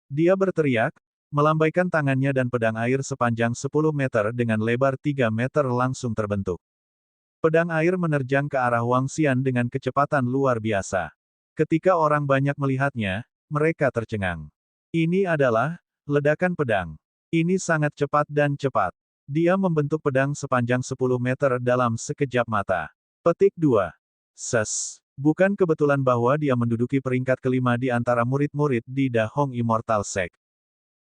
[SPEAKER 1] Dia berteriak, melambaikan tangannya dan pedang air sepanjang 10 meter dengan lebar 3 meter langsung terbentuk. Pedang air menerjang ke arah Wang Xian dengan kecepatan luar biasa. Ketika orang banyak melihatnya, mereka tercengang. Ini adalah ledakan pedang. Ini sangat cepat dan cepat. Dia membentuk pedang sepanjang 10 meter dalam sekejap mata. Petik 2. Bukan kebetulan bahwa dia menduduki peringkat kelima di antara murid-murid di Dahong Immortal Sect.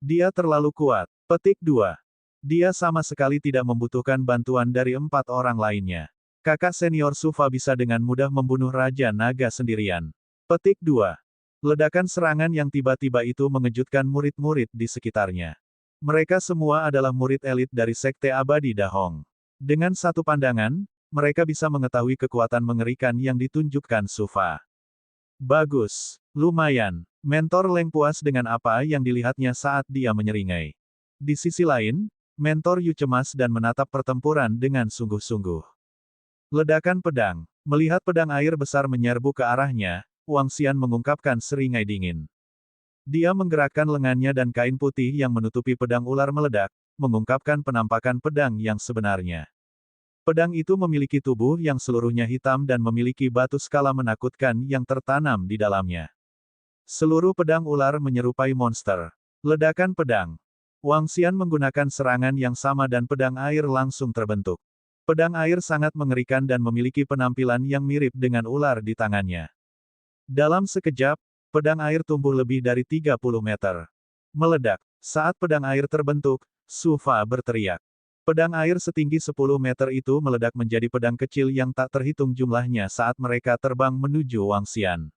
[SPEAKER 1] Dia terlalu kuat. Petik 2. Dia sama sekali tidak membutuhkan bantuan dari 4 orang lainnya. Kakak senior Su Fa bisa dengan mudah membunuh Raja Naga sendirian. Petik 2. Ledakan serangan yang tiba-tiba itu mengejutkan murid-murid di sekitarnya. Mereka semua adalah murid elit dari Sekte Abadi Dahong. Dengan satu pandangan, mereka bisa mengetahui kekuatan mengerikan yang ditunjukkan Su Fa. Bagus. Lumayan. Mentor Leng puas dengan apa yang dilihatnya saat dia menyeringai. Di sisi lain, Mentor Yu cemas dan menatap pertempuran dengan sungguh-sungguh. Ledakan pedang. Melihat pedang air besar menyerbu ke arahnya, Wang Xian mengungkapkan seringai dingin. Dia menggerakkan lengannya dan kain putih yang menutupi pedang ular meledak, mengungkapkan penampakan pedang yang sebenarnya. Pedang itu memiliki tubuh yang seluruhnya hitam dan memiliki batu skala menakutkan yang tertanam di dalamnya. Seluruh pedang ular menyerupai monster. Ledakan pedang. Wang Xian menggunakan serangan yang sama dan pedang air langsung terbentuk. Pedang air sangat mengerikan dan memiliki penampilan yang mirip dengan ular di tangannya. Dalam sekejap, pedang air tumbuh lebih dari 30 meter. Meledak. Saat pedang air terbentuk, Su Fa berteriak. Pedang air setinggi 10 meter itu meledak menjadi pedang kecil yang tak terhitung jumlahnya saat mereka terbang menuju Wang Xian.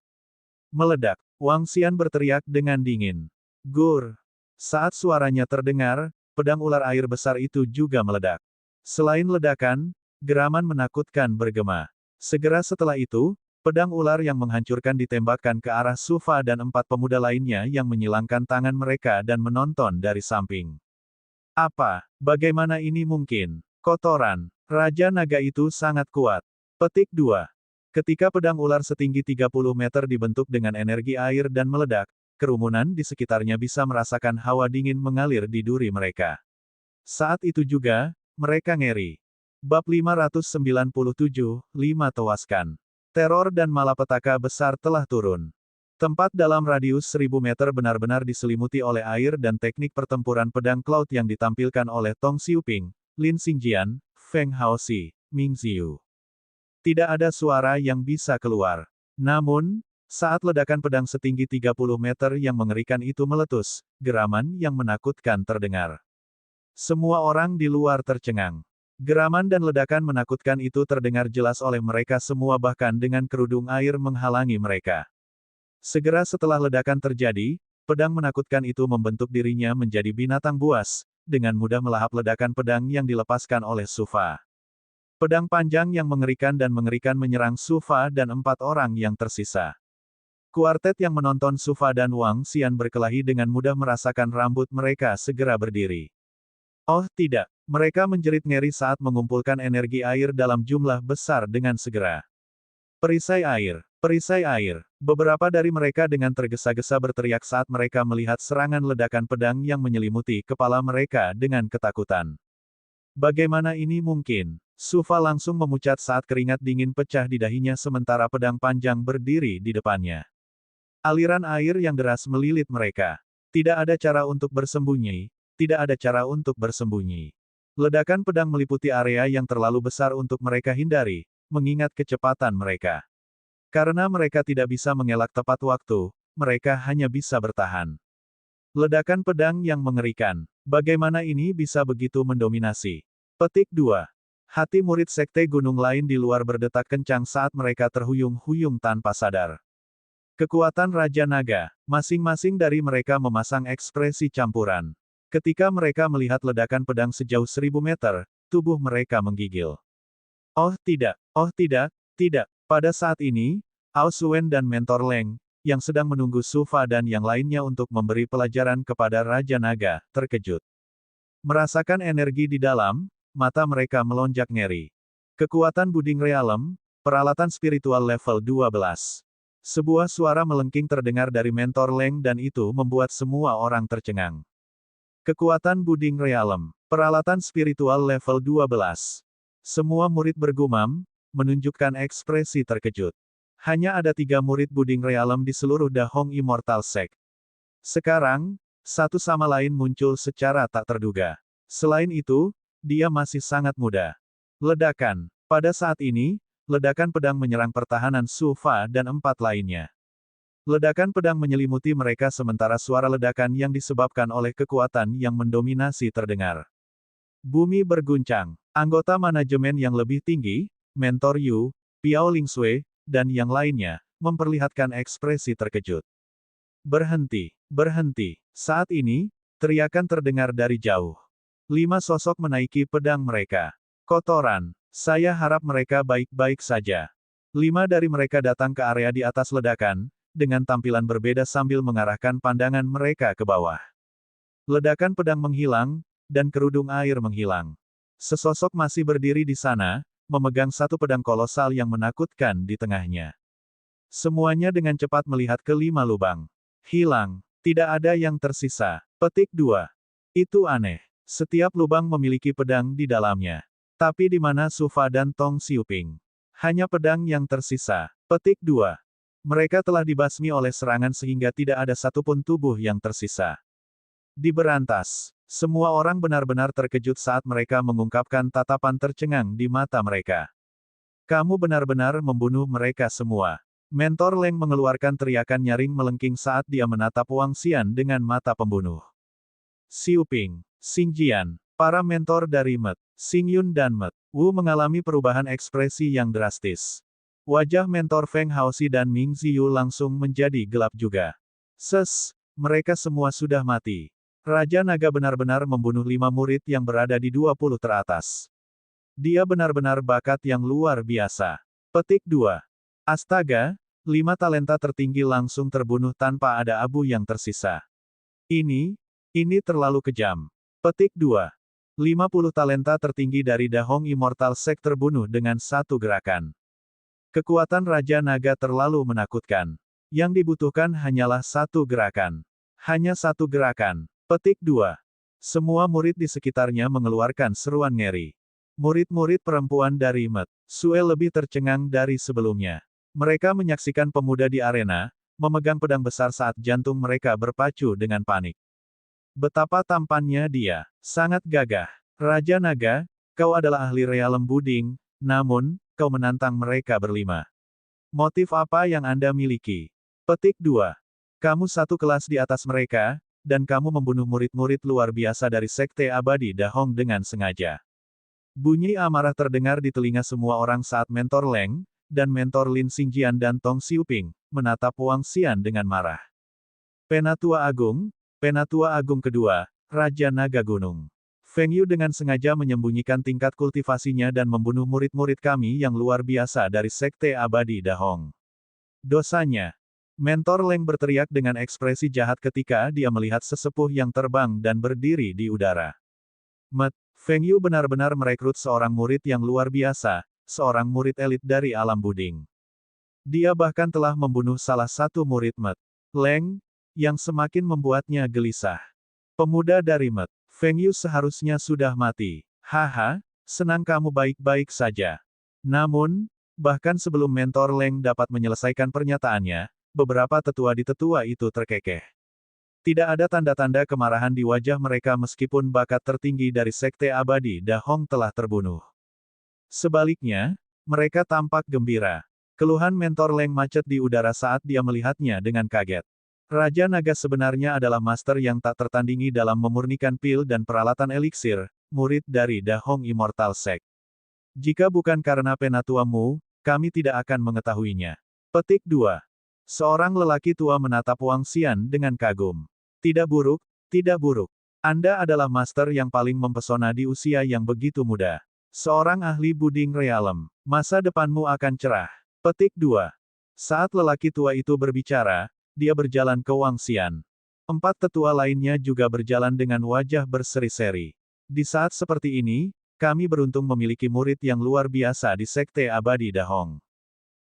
[SPEAKER 1] Meledak. Wang Xian berteriak dengan dingin. Gur. Saat suaranya terdengar, pedang ular air besar itu juga meledak. Selain ledakan, geraman menakutkan bergema. Segera setelah itu, pedang ular yang menghancurkan ditembakkan ke arah Su Fa dan 4 pemuda lainnya yang menyilangkan tangan mereka dan menonton dari samping. Apa? Bagaimana ini mungkin? Kotoran. Raja Naga itu sangat kuat. Petik 2. Ketika pedang ular setinggi 30 meter dibentuk dengan energi air dan meledak, kerumunan di sekitarnya bisa merasakan hawa dingin mengalir di duri mereka. Saat itu juga, mereka ngeri. Bab 597, 5 tewaskan. Teror dan malapetaka besar telah turun. Tempat dalam radius 1000 meter benar-benar diselimuti oleh air dan teknik pertempuran pedang cloud yang ditampilkan oleh Tong Xiuping, Lin Xingjian, Feng Haoxi, Ming Ziyu. Tidak ada suara yang bisa keluar. Namun, saat ledakan pedang setinggi 30 meter yang mengerikan itu meletus, geraman yang menakutkan terdengar. Semua orang di luar tercengang. Geraman dan ledakan menakutkan itu terdengar jelas oleh mereka semua bahkan dengan kerudung air menghalangi mereka. Segera setelah ledakan terjadi, pedang menakutkan itu membentuk dirinya menjadi binatang buas, dengan mudah melahap ledakan pedang yang dilepaskan oleh Su Fa. Pedang panjang yang mengerikan menyerang Su Fa dan 4 orang yang tersisa. Kuartet yang menonton Su Fa dan Wang Xian berkelahi dengan mudah merasakan rambut mereka segera berdiri. Oh tidak, mereka menjerit ngeri saat mengumpulkan energi air dalam jumlah besar dengan segera. Perisai air, perisai air. Beberapa dari mereka dengan tergesa-gesa berteriak saat mereka melihat serangan ledakan pedang yang menyelimuti kepala mereka dengan ketakutan. Bagaimana ini mungkin? Su Fa langsung memucat saat keringat dingin pecah di dahinya sementara pedang panjang berdiri di depannya. Aliran air yang deras melilit mereka. Tidak ada cara untuk bersembunyi, tidak ada cara untuk bersembunyi. Ledakan pedang meliputi area yang terlalu besar untuk mereka hindari, mengingat kecepatan mereka. Karena mereka tidak bisa mengelak tepat waktu, mereka hanya bisa bertahan. Ledakan pedang yang mengerikan. Bagaimana ini bisa begitu mendominasi? Petik 2. Hati murid sekte gunung lain di luar berdetak kencang saat mereka terhuyung-huyung tanpa sadar. Kekuatan Raja Naga. Masing-masing dari mereka memasang ekspresi campuran. Ketika mereka melihat ledakan pedang sejauh 1000 meter, tubuh mereka menggigil. Oh tidak, tidak. Pada saat ini, Ao Suen dan Mentor Leng, yang sedang menunggu Su Fa dan yang lainnya untuk memberi pelajaran kepada Raja Naga, terkejut. Merasakan energi di dalam, mata mereka melonjak ngeri. Kekuatan Buding Realem, peralatan spiritual level 12. Sebuah suara melengking terdengar dari Mentor Leng dan itu membuat semua orang tercengang. Kekuatan Buding Realem, peralatan spiritual level 12. Semua murid bergumam, menunjukkan ekspresi terkejut. Hanya ada 3 murid Buding Realem di seluruh Dahong Immortal Sect. Sekarang, satu sama lain muncul secara tak terduga. Selain itu, dia masih sangat muda. Ledakan. Pada saat ini, ledakan pedang menyerang pertahanan Su Fa dan 4 lainnya. Ledakan pedang menyelimuti mereka sementara suara ledakan yang disebabkan oleh kekuatan yang mendominasi terdengar. Bumi berguncang. Anggota manajemen yang lebih tinggi, Mentor Yu, Piao Lingsui, dan yang lainnya, memperlihatkan ekspresi terkejut. Berhenti, berhenti. Saat ini, teriakan terdengar dari jauh. 5 sosok menaiki pedang mereka. Kotoran. Saya harap mereka baik-baik saja. 5 dari mereka datang ke area di atas ledakan, dengan tampilan berbeda sambil mengarahkan pandangan mereka ke bawah. Ledakan pedang menghilang, dan kerudung air menghilang. Sesosok masih berdiri di sana, memegang satu pedang kolosal yang menakutkan di tengahnya. Semuanya dengan cepat melihat ke 5 lubang. Hilang. Tidak ada yang tersisa. Petik 2. Itu aneh. Setiap lubang memiliki pedang di dalamnya. Tapi di mana Su Fa dan Tong Xiuping? Hanya pedang yang tersisa. Petik 2. Mereka telah dibasmi oleh serangan sehingga tidak ada satupun tubuh yang tersisa. Diberantas. Semua orang benar-benar terkejut saat mereka mengungkapkan tatapan tercengang di mata mereka. Kamu benar-benar membunuh mereka semua. Mentor Leng mengeluarkan teriakan nyaring melengking saat dia menatap Wang Xian dengan mata pembunuh. Xiuping, Xingjian, para mentor dari Met, Xingyun dan Met Wu mengalami perubahan ekspresi yang drastis. Wajah mentor Feng Haoxi dan Ming Ziyu langsung menjadi gelap juga. Mereka semua sudah mati. Raja Naga benar-benar membunuh 5 murid yang berada di 20 teratas. Dia benar-benar bakat yang luar biasa. Petik 2. Astaga, 5 talenta tertinggi langsung terbunuh tanpa ada abu yang tersisa. Ini terlalu kejam. Petik 2. 50 talenta tertinggi dari Dahong Immortal Sect terbunuh dengan satu gerakan. Kekuatan Raja Naga terlalu menakutkan. Yang dibutuhkan hanyalah satu gerakan. Hanya satu gerakan. Petik 2. Semua murid di sekitarnya mengeluarkan seruan ngeri. Murid-murid perempuan dari Met Sue lebih tercengang dari sebelumnya. Mereka menyaksikan pemuda di arena, memegang pedang besar saat jantung mereka berpacu dengan panik. Betapa tampannya dia, sangat gagah. Raja Naga, kau adalah ahli realem Buding, namun, kau menantang mereka berlima. Motif apa yang Anda miliki? Petik 2. Kamu satu kelas di atas mereka, dan kamu membunuh murid-murid luar biasa dari Sekte Abadi Dahong dengan sengaja. Bunyi amarah terdengar di telinga semua orang saat Mentor Leng, dan Mentor Lin Xingjian dan Tong Xiuping, menatap Wang Xian dengan marah. Penatua Agung kedua, Raja Naga Gunung. Feng Yu dengan sengaja menyembunyikan tingkat kultivasinya dan membunuh murid-murid kami yang luar biasa dari Sekte Abadi Dahong. Dosanya. Mentor Leng berteriak dengan ekspresi jahat ketika dia melihat sesepuh yang terbang dan berdiri di udara. Feng Yu benar-benar merekrut seorang murid yang luar biasa, seorang murid elit dari alam Buding. Dia bahkan telah membunuh salah satu murid Leng, yang semakin membuatnya gelisah. Pemuda dari Feng Yu seharusnya sudah mati. Haha, senang kamu baik-baik saja. Namun, bahkan sebelum Mentor Leng dapat menyelesaikan pernyataannya, beberapa tetua di tetua itu terkekeh. Tidak ada tanda-tanda kemarahan di wajah mereka meskipun bakat tertinggi dari Sekte Abadi Dahong telah terbunuh. Sebaliknya, mereka tampak gembira. Keluhan Mentor Leng macet di udara saat dia melihatnya dengan kaget. Raja Naga sebenarnya adalah master yang tak tertandingi dalam memurnikan pil dan peralatan eliksir, murid dari Dahong Immortal Sect. Jika bukan karena penatuamu, kami tidak akan mengetahuinya. Petik 2. Seorang lelaki tua menatap Wang Xian dengan kagum. Tidak buruk, tidak buruk. Anda adalah master yang paling mempesona di usia yang begitu muda. Seorang ahli Buding Realem. Masa depanmu akan cerah. Petik 2. Saat lelaki tua itu berbicara, dia berjalan ke Wang Xian. 4 tetua lainnya juga berjalan dengan wajah berseri-seri. Di saat seperti ini, kami beruntung memiliki murid yang luar biasa di Sekte Abadi Dahong.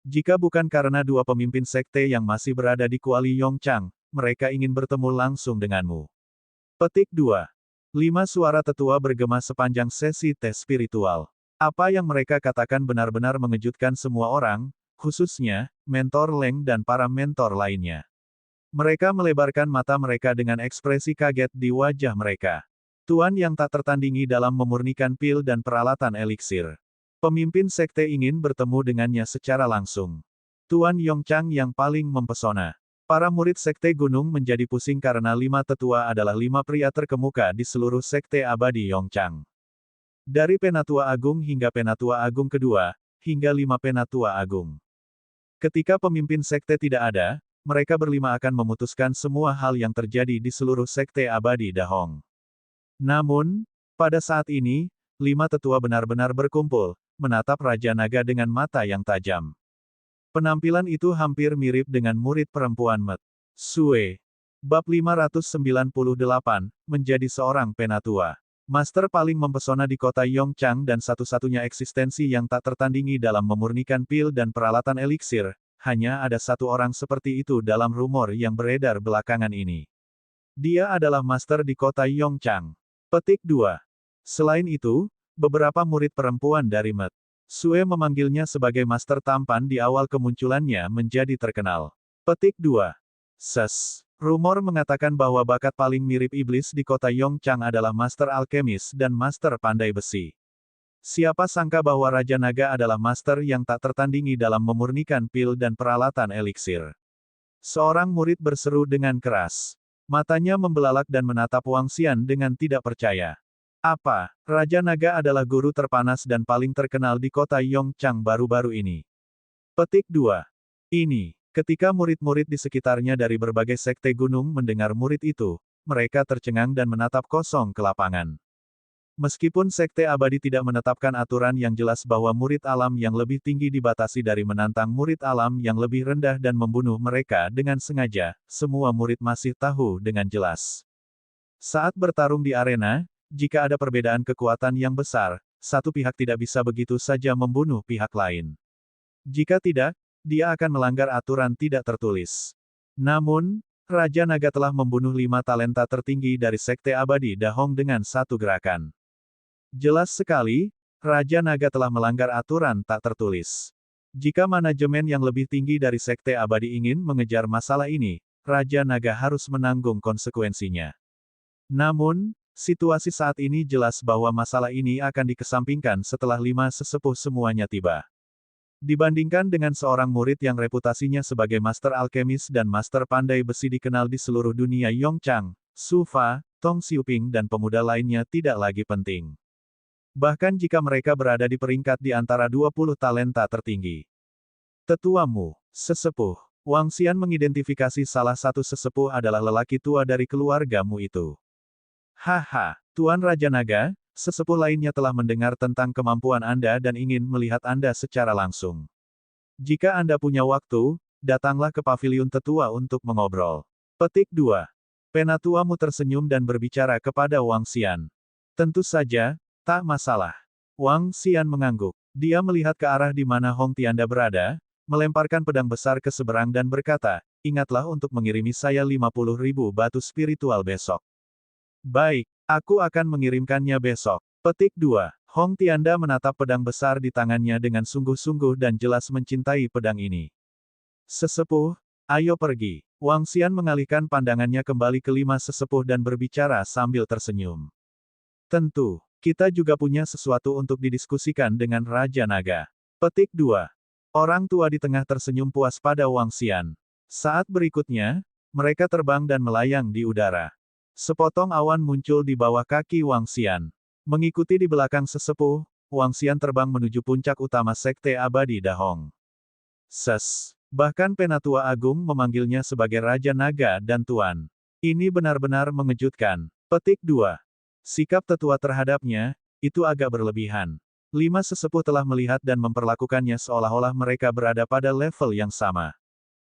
[SPEAKER 1] Jika bukan karena dua pemimpin sekte yang masih berada di Kuali Yongchang, mereka ingin bertemu langsung denganmu. Petik 2. 5 suara tetua bergema sepanjang sesi tes spiritual. Apa yang mereka katakan benar-benar mengejutkan semua orang, khususnya Mentor Leng dan para mentor lainnya. Mereka melebarkan mata mereka dengan ekspresi kaget di wajah mereka. Tuan yang tak tertandingi dalam memurnikan pil dan peralatan eliksir. Pemimpin sekte ingin bertemu dengannya secara langsung. Tuan Yongchang yang paling mempesona. Para murid sekte gunung menjadi pusing karena 5 tetua adalah 5 pria terkemuka di seluruh sekte abadi Yongchang. Dari Penatua Agung hingga Penatua Agung kedua, hingga 5 Penatua Agung. Ketika pemimpin sekte tidak ada, mereka berlima akan memutuskan semua hal yang terjadi di seluruh sekte abadi Dahong. Namun, pada saat ini, 5 tetua benar-benar berkumpul, menatap Raja Naga dengan mata yang tajam. Penampilan itu hampir mirip dengan murid perempuan Sue. Bab 598, menjadi seorang penatua. Master paling mempesona di kota Yongchang dan satu-satunya eksistensi yang tak tertandingi dalam memurnikan pil dan peralatan eliksir. Hanya ada satu orang seperti itu dalam rumor yang beredar belakangan ini. Dia adalah master di kota Yongchang. Petik 2. Selain itu, beberapa murid perempuan dari Sue memanggilnya sebagai master tampan di awal kemunculannya menjadi terkenal. Petik 2. Rumor mengatakan bahwa bakat paling mirip iblis di kota Yongchang adalah master alkemis dan master pandai besi. Siapa sangka bahwa Raja Naga adalah master yang tak tertandingi dalam memurnikan pil dan peralatan eliksir. Seorang murid berseru dengan keras. Matanya membelalak dan menatap Wang Xian dengan tidak percaya. Apa, Raja Naga adalah guru terpanas dan paling terkenal di kota Yongchang baru-baru ini? Petik 2. Ini, ketika murid-murid di sekitarnya dari berbagai sekte gunung mendengar murid itu, mereka tercengang dan menatap kosong ke lapangan. Meskipun Sekte Abadi tidak menetapkan aturan yang jelas bahwa murid alam yang lebih tinggi dibatasi dari menantang murid alam yang lebih rendah dan membunuh mereka dengan sengaja, semua murid masih tahu dengan jelas. Saat bertarung di arena, jika ada perbedaan kekuatan yang besar, satu pihak tidak bisa begitu saja membunuh pihak lain. Jika tidak, dia akan melanggar aturan tidak tertulis. Namun, Raja Naga telah membunuh 5 talenta tertinggi dari Sekte Abadi Dahong dengan satu gerakan. Jelas sekali, Raja Naga telah melanggar aturan tak tertulis. Jika manajemen yang lebih tinggi dari Sekte Abadi ingin mengejar masalah ini, Raja Naga harus menanggung konsekuensinya. Namun, situasi saat ini jelas bahwa masalah ini akan dikesampingkan setelah 5 sesepuh semuanya tiba. Dibandingkan dengan seorang murid yang reputasinya sebagai master alkemis dan master pandai besi dikenal di seluruh dunia, Yongchang, Su Fa, Tong Xiuping dan pemuda lainnya tidak lagi penting. Bahkan jika mereka berada di peringkat di antara 20 talenta tertinggi. Tetuamu, sesepuh. Wang Xian mengidentifikasi salah satu sesepuh adalah lelaki tua dari keluargamu itu. Haha, Tuan Raja Naga, sesepuh lainnya telah mendengar tentang kemampuan Anda dan ingin melihat Anda secara langsung. Jika Anda punya waktu, datanglah ke paviliun tetua untuk mengobrol. Petik 2. Penatuamu tersenyum dan berbicara kepada Wang Xian. Tentu saja, tak masalah. Wang Xian mengangguk. Dia melihat ke arah di mana Hong Tianda berada, melemparkan pedang besar ke seberang dan berkata, ingatlah untuk mengirimi saya 50.000 batu spiritual besok. Baik, aku akan mengirimkannya besok. Petik 2. Hong Tianda menatap pedang besar di tangannya dengan sungguh-sungguh dan jelas mencintai pedang ini. Sesepuh, ayo pergi. Wang Xian mengalihkan pandangannya kembali ke 5 sesepuh dan berbicara sambil tersenyum. Tentu. Kita juga punya sesuatu untuk didiskusikan dengan Raja Naga. Petik 2. Orang tua di tengah tersenyum puas pada Wang Xian. Saat berikutnya, mereka terbang dan melayang di udara. Sepotong awan muncul di bawah kaki Wang Xian. Mengikuti di belakang sesepuh, Wang Xian terbang menuju puncak utama Sekte Abadi Dahong. Bahkan Penatua Agung memanggilnya sebagai Raja Naga dan Tuan. Ini benar-benar mengejutkan. Petik 2. Sikap tetua terhadapnya, itu agak berlebihan. 5 sesepuh telah melihat dan memperlakukannya seolah-olah mereka berada pada level yang sama.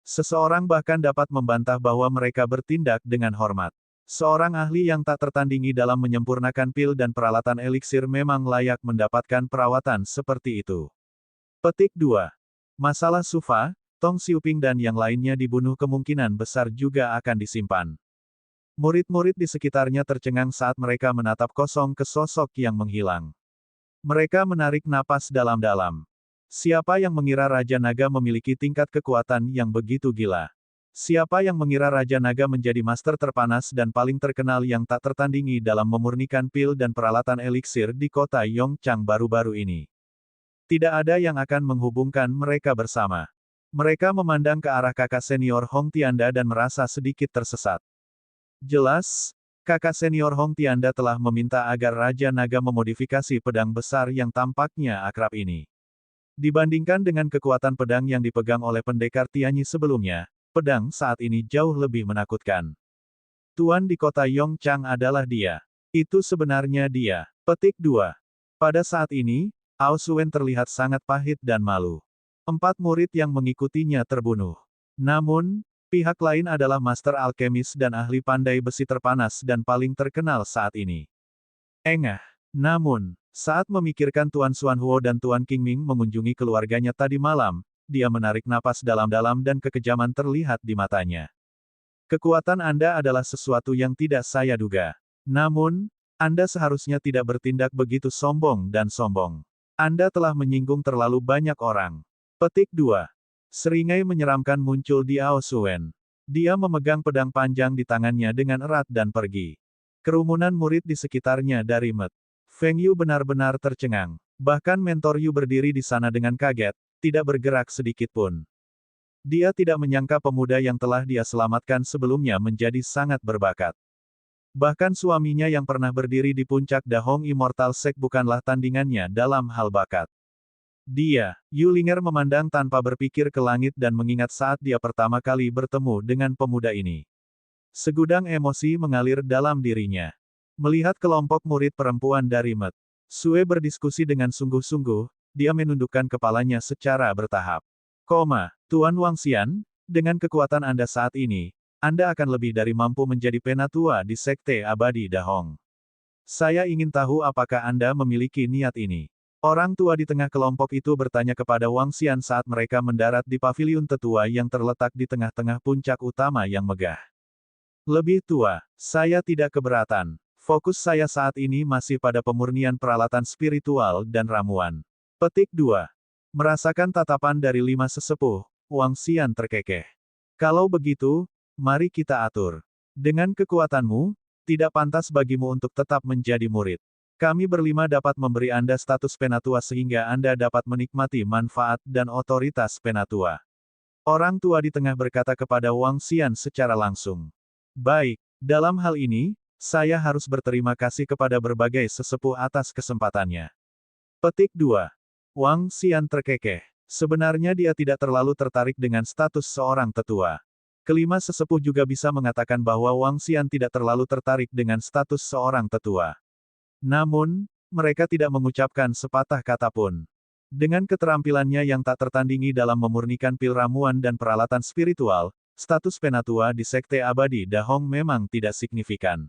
[SPEAKER 1] Seseorang bahkan dapat membantah bahwa mereka bertindak dengan hormat. Seorang ahli yang tak tertandingi dalam menyempurnakan pil dan peralatan eliksir memang layak mendapatkan perawatan seperti itu. Petik 2. Masalah Su Fa, Tong Xiuping dan yang lainnya dibunuh kemungkinan besar juga akan disimpan. Murid-murid di sekitarnya tercengang saat mereka menatap kosong ke sosok yang menghilang. Mereka menarik napas dalam-dalam. Siapa yang mengira Raja Naga memiliki tingkat kekuatan yang begitu gila? Siapa yang mengira Raja Naga menjadi master terpanas dan paling terkenal yang tak tertandingi dalam memurnikan pil dan peralatan eliksir di kota Yongchang baru-baru ini? Tidak ada yang akan menghubungkan mereka bersama. Mereka memandang ke arah kakak senior Hong Tianda dan merasa sedikit tersesat. Jelas, kakak senior Hong Tianda telah meminta agar Raja Naga memodifikasi pedang besar yang tampaknya akrab ini. Dibandingkan dengan kekuatan pedang yang dipegang oleh pendekar Tianyi sebelumnya, pedang saat ini jauh lebih menakutkan. Tuan di kota Yongchang adalah dia. Itu sebenarnya dia. Petik 2. Pada saat ini, Ao Suen terlihat sangat pahit dan malu. 4 murid yang mengikutinya terbunuh. Namun, pihak lain adalah master alkemis dan ahli pandai besi terpanas dan paling terkenal saat ini. Engah. Namun, saat memikirkan Tuan Xuan Huo dan Tuan Qingming mengunjungi keluarganya tadi malam, dia menarik napas dalam-dalam dan kekejaman terlihat di matanya. Kekuatan Anda adalah sesuatu yang tidak saya duga. Namun, Anda seharusnya tidak bertindak begitu sombong dan sombong. Anda telah menyinggung terlalu banyak orang. Petik 2. Seringai menyeramkan muncul di Ao Suen. Dia memegang pedang panjang di tangannya dengan erat dan pergi. Kerumunan murid di sekitarnya dari Met. Feng Yu benar-benar tercengang. Bahkan mentor Yu berdiri di sana dengan kaget, tidak bergerak sedikit pun. Dia tidak menyangka pemuda yang telah dia selamatkan sebelumnya menjadi sangat berbakat. Bahkan suaminya yang pernah berdiri di puncak Dahong Immortal Sect bukanlah tandingannya dalam hal bakat. Dia, Yu Linger memandang tanpa berpikir ke langit dan mengingat saat dia pertama kali bertemu dengan pemuda ini. Segudang emosi mengalir dalam dirinya. Melihat kelompok murid perempuan dari Met Sue berdiskusi dengan sungguh-sungguh, dia menundukkan kepalanya secara bertahap. Tuan Wang Xian, dengan kekuatan Anda saat ini, Anda akan lebih dari mampu menjadi penatua di Sekte Abadi Dahong. Saya ingin tahu apakah Anda memiliki niat ini. Orang tua di tengah kelompok itu bertanya kepada Wang Xian saat mereka mendarat di paviliun tetua yang terletak di tengah-tengah puncak utama yang megah. Lebih tua, saya tidak keberatan. Fokus saya saat ini masih pada pemurnian peralatan spiritual dan ramuan. Petik 2. Merasakan tatapan dari 5 sesepuh, Wang Xian terkekeh. Kalau begitu, mari kita atur. Dengan kekuatanmu, tidak pantas bagimu untuk tetap menjadi murid. Kami berlima dapat memberi Anda status penatua sehingga Anda dapat menikmati manfaat dan otoritas penatua. Orang tua di tengah berkata kepada Wang Xian secara langsung. Baik, dalam hal ini, saya harus berterima kasih kepada berbagai sesepuh atas kesempatannya. Petik 2. Wang Xian terkekeh. Sebenarnya dia tidak terlalu tertarik dengan status seorang tetua. Kelima sesepuh juga bisa mengatakan bahwa Wang Xian tidak terlalu tertarik dengan status seorang tetua. Namun, mereka tidak mengucapkan sepatah kata pun. Dengan keterampilannya yang tak tertandingi dalam memurnikan pil ramuan dan peralatan spiritual, status penatua di Sekte Abadi Dahong memang tidak signifikan.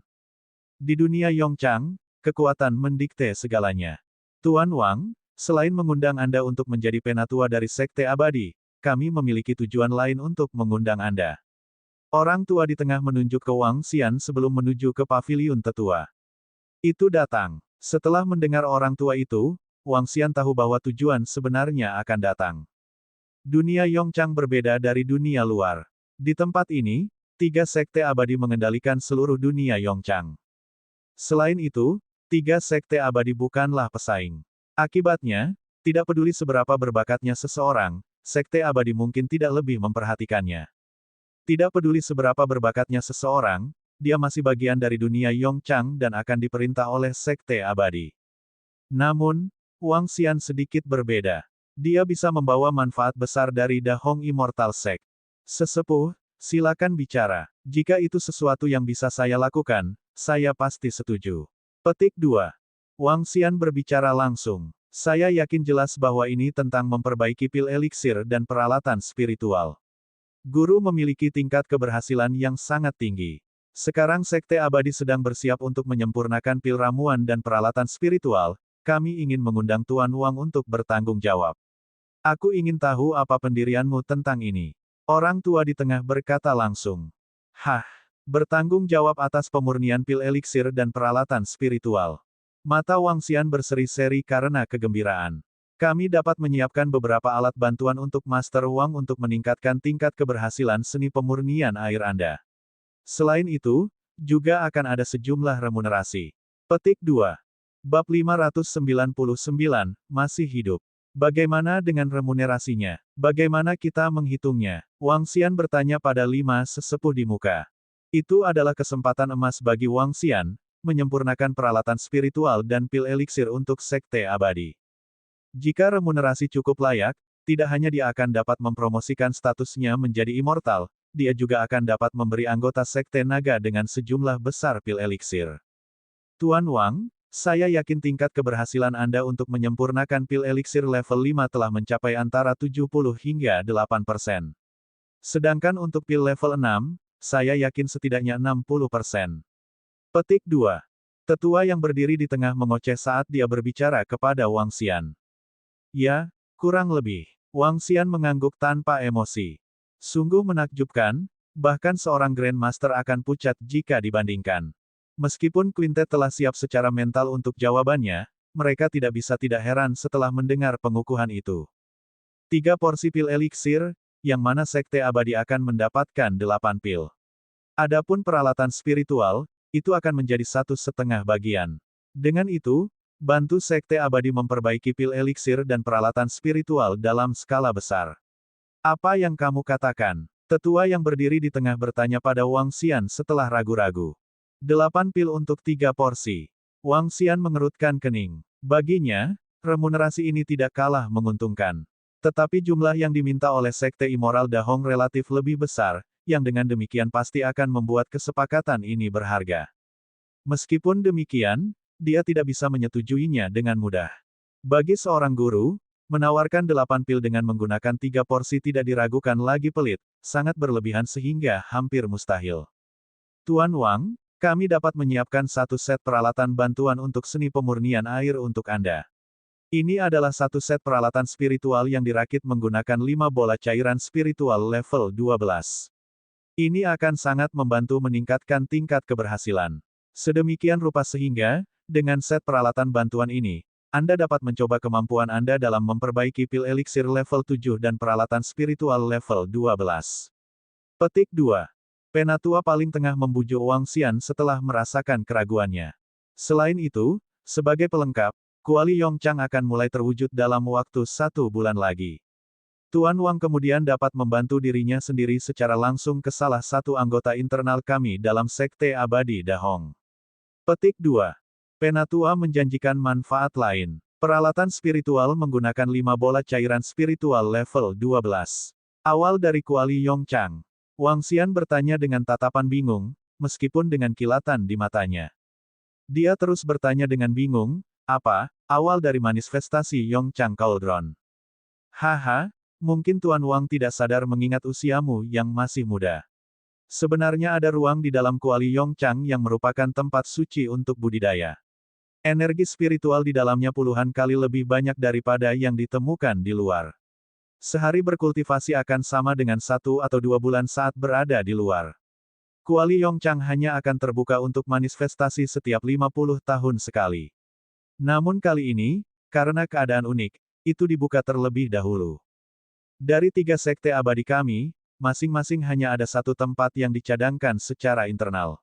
[SPEAKER 1] Di dunia Yongchang, kekuatan mendikte segalanya. Tuan Wang, selain mengundang Anda untuk menjadi penatua dari Sekte Abadi, kami memiliki tujuan lain untuk mengundang Anda. Orang tua di tengah menunjuk ke Wang Xian sebelum menuju ke paviliun tetua. Itu datang. Setelah mendengar orang tua itu, Wang Xian tahu bahwa tujuan sebenarnya akan datang. Dunia Yongchang berbeda dari dunia luar. Di tempat ini, 3 sekte abadi mengendalikan seluruh dunia Yongchang. Selain itu, 3 sekte abadi bukanlah pesaing. Akibatnya, tidak peduli seberapa berbakatnya seseorang, sekte abadi mungkin tidak lebih memperhatikannya. Tidak peduli seberapa berbakatnya seseorang, dia masih bagian dari dunia Yongchang dan akan diperintah oleh sekte abadi. Namun, Wang Xian sedikit berbeda. Dia bisa membawa manfaat besar dari Dahong Immortal Sect. Sesepuh, silakan bicara. Jika itu sesuatu yang bisa saya lakukan, saya pasti setuju. Petik 2. Wang Xian berbicara langsung. Saya yakin jelas bahwa ini tentang memperbaiki pil eliksir dan peralatan spiritual. Guru memiliki tingkat keberhasilan yang sangat tinggi. Sekarang Sekte Abadi sedang bersiap untuk menyempurnakan pil ramuan dan peralatan spiritual. Kami ingin mengundang Tuan Wang untuk bertanggung jawab. Aku ingin tahu apa pendirianmu tentang ini. Orang tua di tengah berkata langsung. Hah, bertanggung jawab atas pemurnian pil eliksir dan peralatan spiritual. Mata Wang Xian berseri-seri karena kegembiraan. Kami dapat menyiapkan beberapa alat bantuan untuk Master Wang untuk meningkatkan tingkat keberhasilan seni pemurnian air Anda. Selain itu, juga akan ada sejumlah remunerasi. Petik 2. Bab 599, masih hidup. Bagaimana dengan remunerasinya? Bagaimana kita menghitungnya? Wang Xian bertanya pada 5 sesepuh di muka. Itu adalah kesempatan emas bagi Wang Xian, menyempurnakan peralatan spiritual dan pil eliksir untuk Sekte Abadi. Jika remunerasi cukup layak, tidak hanya dia akan dapat mempromosikan statusnya menjadi immortal, dia juga akan dapat memberi anggota Sekte Naga dengan sejumlah besar pil eliksir. Tuan Wang, saya yakin tingkat keberhasilan Anda untuk menyempurnakan pil eliksir level 5 telah mencapai antara 70 hingga 8%. Sedangkan untuk pil level 6, saya yakin setidaknya 60%. Petik 2. Tetua yang berdiri di tengah mengoceh saat dia berbicara kepada Wang Xian. Ya, kurang lebih. Wang Xian mengangguk tanpa emosi. Sungguh menakjubkan, bahkan seorang Grandmaster akan pucat jika dibandingkan. Meskipun Quintet telah siap secara mental untuk jawabannya, mereka tidak bisa tidak heran setelah mendengar pengukuhan itu. 3 porsi pil eliksir, yang mana Sekte Abadi akan mendapatkan 8 pil. Adapun peralatan spiritual, itu akan menjadi 1,5 bagian. Dengan itu, bantu Sekte Abadi memperbaiki pil eliksir dan peralatan spiritual dalam skala besar. Apa yang kamu katakan? Tetua yang berdiri di tengah bertanya pada Wang Xian setelah ragu-ragu. 8 pil untuk 3 porsi. Wang Xian mengerutkan kening. Baginya, remunerasi ini tidak kalah menguntungkan. Tetapi jumlah yang diminta oleh Sekte Immoral Dahong relatif lebih besar, yang dengan demikian pasti akan membuat kesepakatan ini berharga. Meskipun demikian, dia tidak bisa menyetujuinya dengan mudah. Bagi seorang guru, menawarkan 8 pil dengan menggunakan 3 porsi tidak diragukan lagi pelit, sangat berlebihan sehingga hampir mustahil. Tuan Wang, kami dapat menyiapkan 1 set peralatan bantuan untuk seni pemurnian air untuk Anda. Ini adalah 1 set peralatan spiritual yang dirakit menggunakan 5 bola cairan spiritual level 12. Ini akan sangat membantu meningkatkan tingkat keberhasilan. Sedemikian rupa sehingga, dengan set peralatan bantuan ini, Anda dapat mencoba kemampuan Anda dalam memperbaiki pil eliksir level 7 dan peralatan spiritual level 12. Petik 2. Penatua paling tengah membujuk Wang Xian setelah merasakan keraguannya. Selain itu, sebagai pelengkap, kuali Yongchang akan mulai terwujud dalam waktu 1 bulan lagi. Tuan Wang kemudian dapat membantu dirinya sendiri secara langsung ke salah satu anggota internal kami dalam Sekte Abadi Dahong. Petik 2. Penatua menjanjikan manfaat lain. Peralatan spiritual menggunakan 5 bola cairan spiritual level 12. Awal dari kuali Yongchang. Wang Xian bertanya dengan tatapan bingung, meskipun dengan kilatan di matanya. Dia terus bertanya dengan bingung, apa, awal dari manifestasi Yongchang Cauldron? Haha, mungkin Tuan Wang tidak sadar mengingat usiamu yang masih muda. Sebenarnya ada ruang di dalam kuali Yongchang yang merupakan tempat suci untuk budidaya. Energi spiritual di dalamnya puluhan kali lebih banyak daripada yang ditemukan di luar. Sehari berkultivasi akan sama dengan 1 atau 2 bulan saat berada di luar. Kuali Yongchang hanya akan terbuka untuk manifestasi setiap 50 tahun sekali. Namun kali ini, karena keadaan unik, itu dibuka terlebih dahulu. Dari 3 sekte abadi kami, masing-masing hanya ada 1 tempat yang dicadangkan secara internal.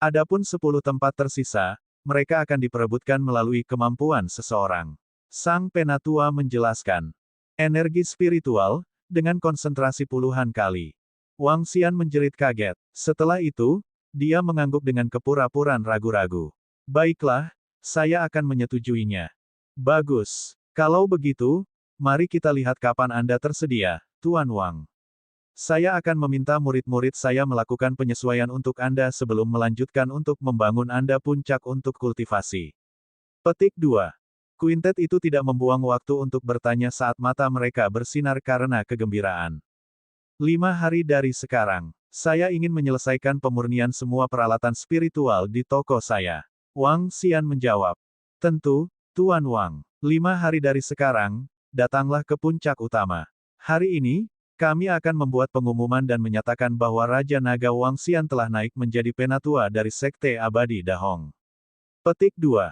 [SPEAKER 1] Adapun 10 tempat tersisa, mereka akan diperebutkan melalui kemampuan seseorang. Sang Penatua menjelaskan. Energi spiritual, dengan konsentrasi puluhan kali. Wang Xian menjerit kaget. Setelah itu, dia mengangguk dengan kepura-puraan ragu-ragu. Baiklah, saya akan menyetujuinya. Bagus. Kalau begitu, mari kita lihat kapan Anda tersedia, Tuan Wang. Saya akan meminta murid-murid saya melakukan penyesuaian untuk Anda sebelum melanjutkan untuk membangun Anda puncak untuk kultivasi. Petik 2. Kuintet itu tidak membuang waktu untuk bertanya saat mata mereka bersinar karena kegembiraan. 5 hari dari sekarang, saya ingin menyelesaikan pemurnian semua peralatan spiritual di toko saya. Wang Xian menjawab. Tentu, Tuan Wang. 5 hari dari sekarang, datanglah ke puncak utama. Hari ini, kami akan membuat pengumuman dan menyatakan bahwa Raja Naga Wang Xian telah naik menjadi penatua dari Sekte Abadi Dahong. Petik 2.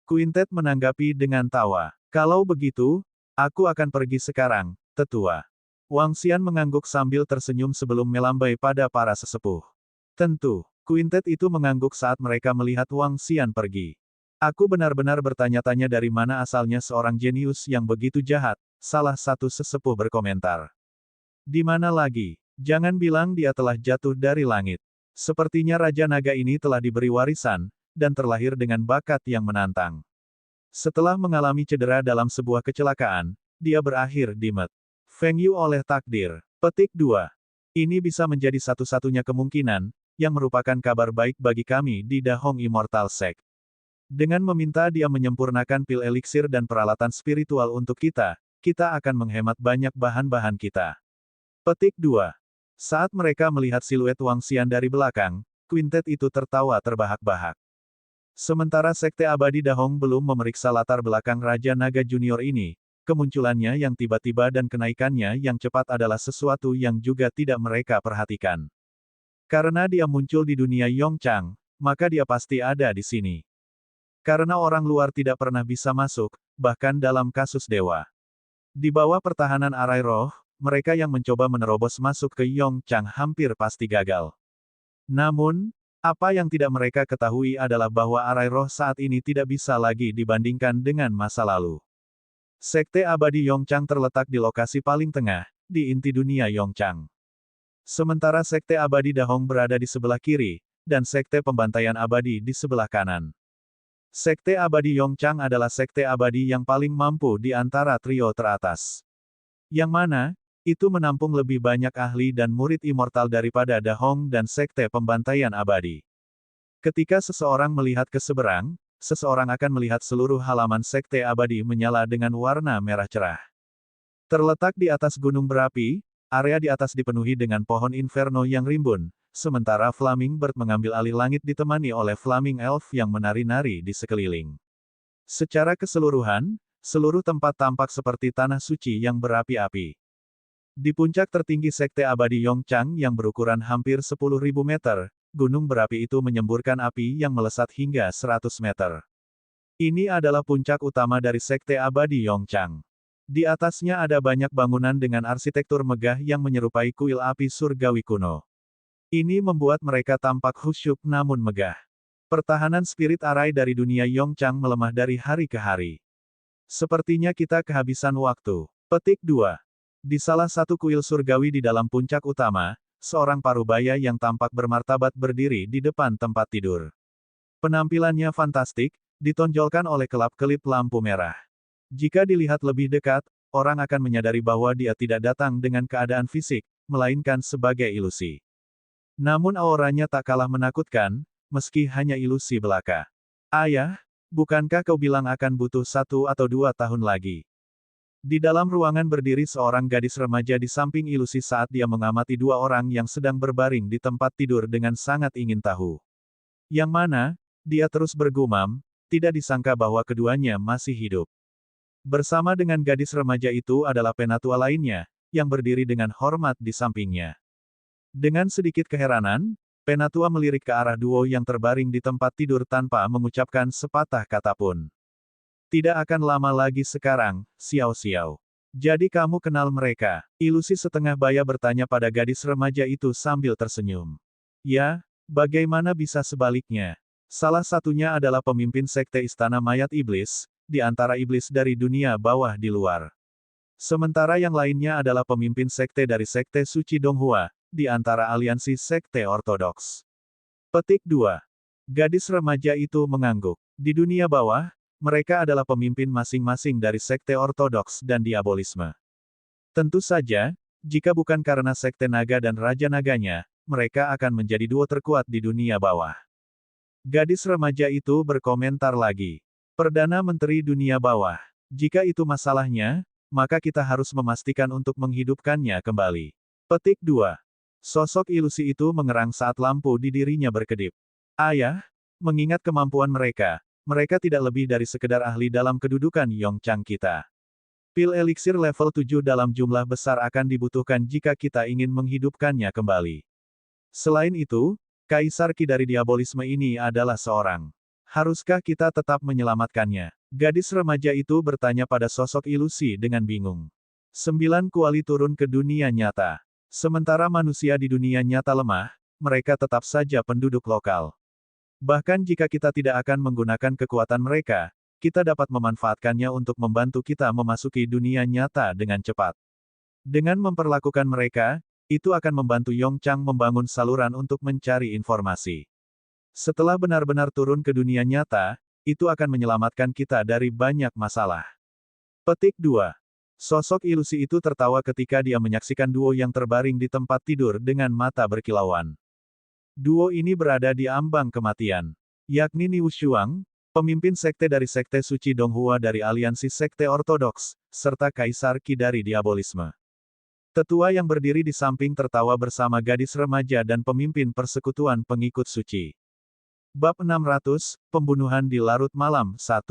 [SPEAKER 1] Kuintet menanggapi dengan tawa. Kalau begitu, aku akan pergi sekarang, tetua. Wang Xian mengangguk sambil tersenyum sebelum melambai pada para sesepuh. Tentu, Kuintet itu mengangguk saat mereka melihat Wang Xian pergi. Aku benar-benar bertanya-tanya dari mana asalnya seorang jenius yang begitu jahat, salah satu sesepuh berkomentar. Di mana lagi? Jangan bilang dia telah jatuh dari langit. Sepertinya Raja Naga ini telah diberi warisan, dan terlahir dengan bakat yang menantang. Setelah mengalami cedera dalam sebuah kecelakaan, dia berakhir di Feng Yu oleh takdir. Petik 2. Ini bisa menjadi satu-satunya kemungkinan, yang merupakan kabar baik bagi kami di Dahong Immortal Sect. Dengan meminta dia menyempurnakan pil eliksir dan peralatan spiritual untuk kita akan menghemat banyak bahan-bahan kita. Petik 2. Saat mereka melihat siluet Wang Xian dari belakang, kuintet itu tertawa terbahak-bahak. Sementara Sekte Abadi Dahong belum memeriksa latar belakang Raja Naga Junior ini, kemunculannya yang tiba-tiba dan kenaikannya yang cepat adalah sesuatu yang juga tidak mereka perhatikan. Karena dia muncul di dunia Yongchang, maka dia pasti ada di sini. Karena orang luar tidak pernah bisa masuk, bahkan dalam kasus dewa. Di bawah pertahanan arai roh, mereka yang mencoba menerobos masuk ke Yongchang hampir pasti gagal. Namun, apa yang tidak mereka ketahui adalah bahwa arai roh saat ini tidak bisa lagi dibandingkan dengan masa lalu. Sekte Abadi Yongchang terletak di lokasi paling tengah, di inti dunia Yongchang. Sementara Sekte Abadi Dahong berada di sebelah kiri, dan Sekte Pembantaian Abadi di sebelah kanan. Sekte Abadi Yongchang adalah sekte abadi yang paling mampu di antara trio teratas. Yang mana, itu menampung lebih banyak ahli dan murid immortal daripada Dahong dan Sekte Pembantaian Abadi. Ketika seseorang melihat ke seberang, seseorang akan melihat seluruh halaman Sekte Abadi menyala dengan warna merah cerah. Terletak di atas gunung berapi, area di atas dipenuhi dengan pohon inferno yang rimbun, sementara Flaming Bird mengambil alih langit ditemani oleh Flaming Elf yang menari-nari di sekeliling. Secara keseluruhan, seluruh tempat tampak seperti tanah suci yang berapi-api. Di puncak tertinggi Sekte Abadi Yongchang yang berukuran hampir 10.000 meter, gunung berapi itu menyemburkan api yang melesat hingga 100 meter. Ini adalah puncak utama dari Sekte Abadi Yongchang. Di atasnya ada banyak bangunan dengan arsitektur megah yang menyerupai kuil api surgawi kuno. Ini membuat mereka tampak khusyuk namun megah. Pertahanan spirit arai dari dunia Yongchang melemah dari hari ke hari. Sepertinya kita kehabisan waktu. Petik 2. Di salah satu kuil surgawi di dalam puncak utama, seorang parubaya yang tampak bermartabat berdiri di depan tempat tidur. Penampilannya fantastik, ditonjolkan oleh kelap-kelip lampu merah. Jika dilihat lebih dekat, orang akan menyadari bahwa dia tidak datang dengan keadaan fisik, melainkan sebagai ilusi. Namun auranya tak kalah menakutkan, meski hanya ilusi belaka. Ayah, bukankah kau bilang akan butuh 1 atau 2 tahun lagi? Di dalam ruangan berdiri seorang gadis remaja di samping ilusi saat dia mengamati dua orang yang sedang berbaring di tempat tidur dengan sangat ingin tahu. Yang mana, dia terus bergumam, tidak disangka bahwa keduanya masih hidup. Bersama dengan gadis remaja itu adalah penatua lainnya, yang berdiri dengan hormat di sampingnya. Dengan sedikit keheranan, penatua melirik ke arah duo yang terbaring di tempat tidur tanpa mengucapkan sepatah kata pun. Tidak akan lama lagi sekarang, Xiao Xiao. Jadi kamu kenal mereka? Ilusi setengah baya bertanya pada gadis remaja itu sambil tersenyum. Ya, bagaimana bisa sebaliknya? Salah satunya adalah pemimpin sekte Istana Mayat Iblis, di antara iblis dari dunia bawah di luar. Sementara yang lainnya adalah pemimpin sekte dari sekte Suci Donghua, di antara aliansi sekte ortodoks. Petik 2. Gadis remaja itu mengangguk. Di dunia bawah, mereka adalah pemimpin masing-masing dari sekte ortodoks dan diabolisme. Tentu saja, jika bukan karena sekte naga dan raja naganya, mereka akan menjadi duo terkuat di dunia bawah. Gadis remaja itu berkomentar lagi. Perdana Menteri Dunia Bawah. Jika itu masalahnya, maka kita harus memastikan untuk menghidupkannya kembali. Petik 2. Sosok ilusi itu mengerang saat lampu di dirinya berkedip. Ayah, mengingat kemampuan mereka, mereka tidak lebih dari sekedar ahli dalam kedudukan Yongchang kita. Pil eliksir level 7 dalam jumlah besar akan dibutuhkan jika kita ingin menghidupkannya kembali. Selain itu, Kaisar Qi dari diabolisme ini adalah seorang. Haruskah kita tetap menyelamatkannya? Gadis remaja itu bertanya pada sosok ilusi dengan bingung. 9 kuali turun ke dunia nyata. Sementara manusia di dunia nyata lemah, mereka tetap saja penduduk lokal. Bahkan jika kita tidak akan menggunakan kekuatan mereka, kita dapat memanfaatkannya untuk membantu kita memasuki dunia nyata dengan cepat. Dengan memperlakukan mereka, itu akan membantu Yongchang membangun saluran untuk mencari informasi. Setelah benar-benar turun ke dunia nyata, itu akan menyelamatkan kita dari banyak masalah. Petik 2. Sosok ilusi itu tertawa ketika dia menyaksikan duo yang terbaring di tempat tidur dengan mata berkilauan. Duo ini berada di ambang kematian, yakni Niu Shuang, pemimpin sekte dari sekte Suci Donghua dari aliansi sekte ortodoks, serta Kaisar Qi dari diabolisme. Tetua yang berdiri di samping tertawa bersama gadis remaja dan pemimpin persekutuan pengikut suci. Bab 600, Pembunuhan di Larut Malam 1.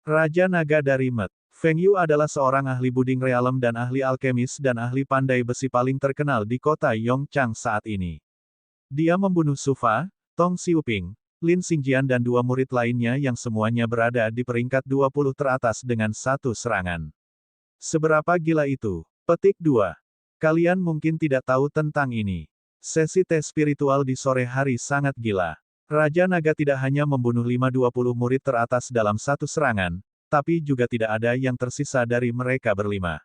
[SPEAKER 1] Raja Naga dari Met. Feng Yu adalah seorang ahli buding realem dan ahli alkemis dan ahli pandai besi paling terkenal di kota Yongchang saat ini. Dia membunuh Su Fa, Tong Xiuping, Lin Xingjian dan dua murid lainnya yang semuanya berada di peringkat 20 teratas dengan satu serangan. Seberapa gila itu? Petik 2. Kalian mungkin tidak tahu tentang ini. Sesi tes spiritual di sore hari sangat gila. Raja Naga tidak hanya membunuh 5-20 murid teratas dalam satu serangan, tapi juga tidak ada yang tersisa dari mereka berlima.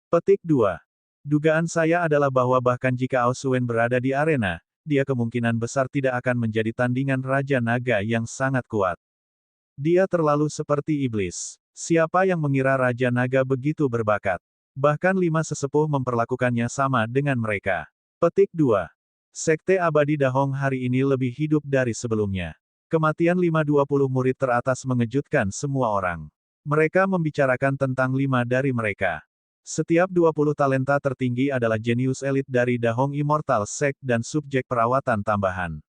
[SPEAKER 1] Petik 2. Dugaan saya adalah bahwa bahkan jika Ao Suen berada di arena, dia kemungkinan besar tidak akan menjadi tandingan Raja Naga yang sangat kuat. Dia terlalu seperti iblis. Siapa yang mengira Raja Naga begitu berbakat? Bahkan 5 sesepuh memperlakukannya sama dengan mereka. Petik 2. Sekte Abadi Dahong hari ini lebih hidup dari sebelumnya. Kematian 5-20 murid teratas mengejutkan semua orang. Mereka membicarakan tentang 5 dari mereka. Setiap 20 talenta tertinggi adalah jenius elit dari Dahong Immortal Sect dan subjek perawatan tambahan.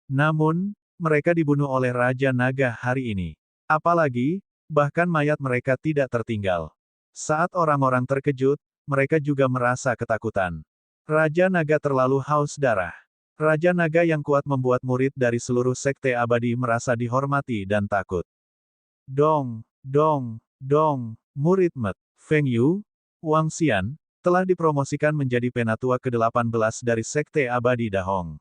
[SPEAKER 1] Namun, mereka dibunuh oleh Raja Naga hari ini. Apalagi, bahkan mayat mereka tidak tertinggal. Saat orang-orang terkejut, mereka juga merasa ketakutan. Raja Naga terlalu haus darah. Raja Naga yang kuat membuat murid dari seluruh sekte abadi merasa dihormati dan takut. Dong, dong, dong, murid Met, Feng Yu, Wang Xian, telah dipromosikan menjadi penatua ke-18 dari Sekte Abadi Dahong.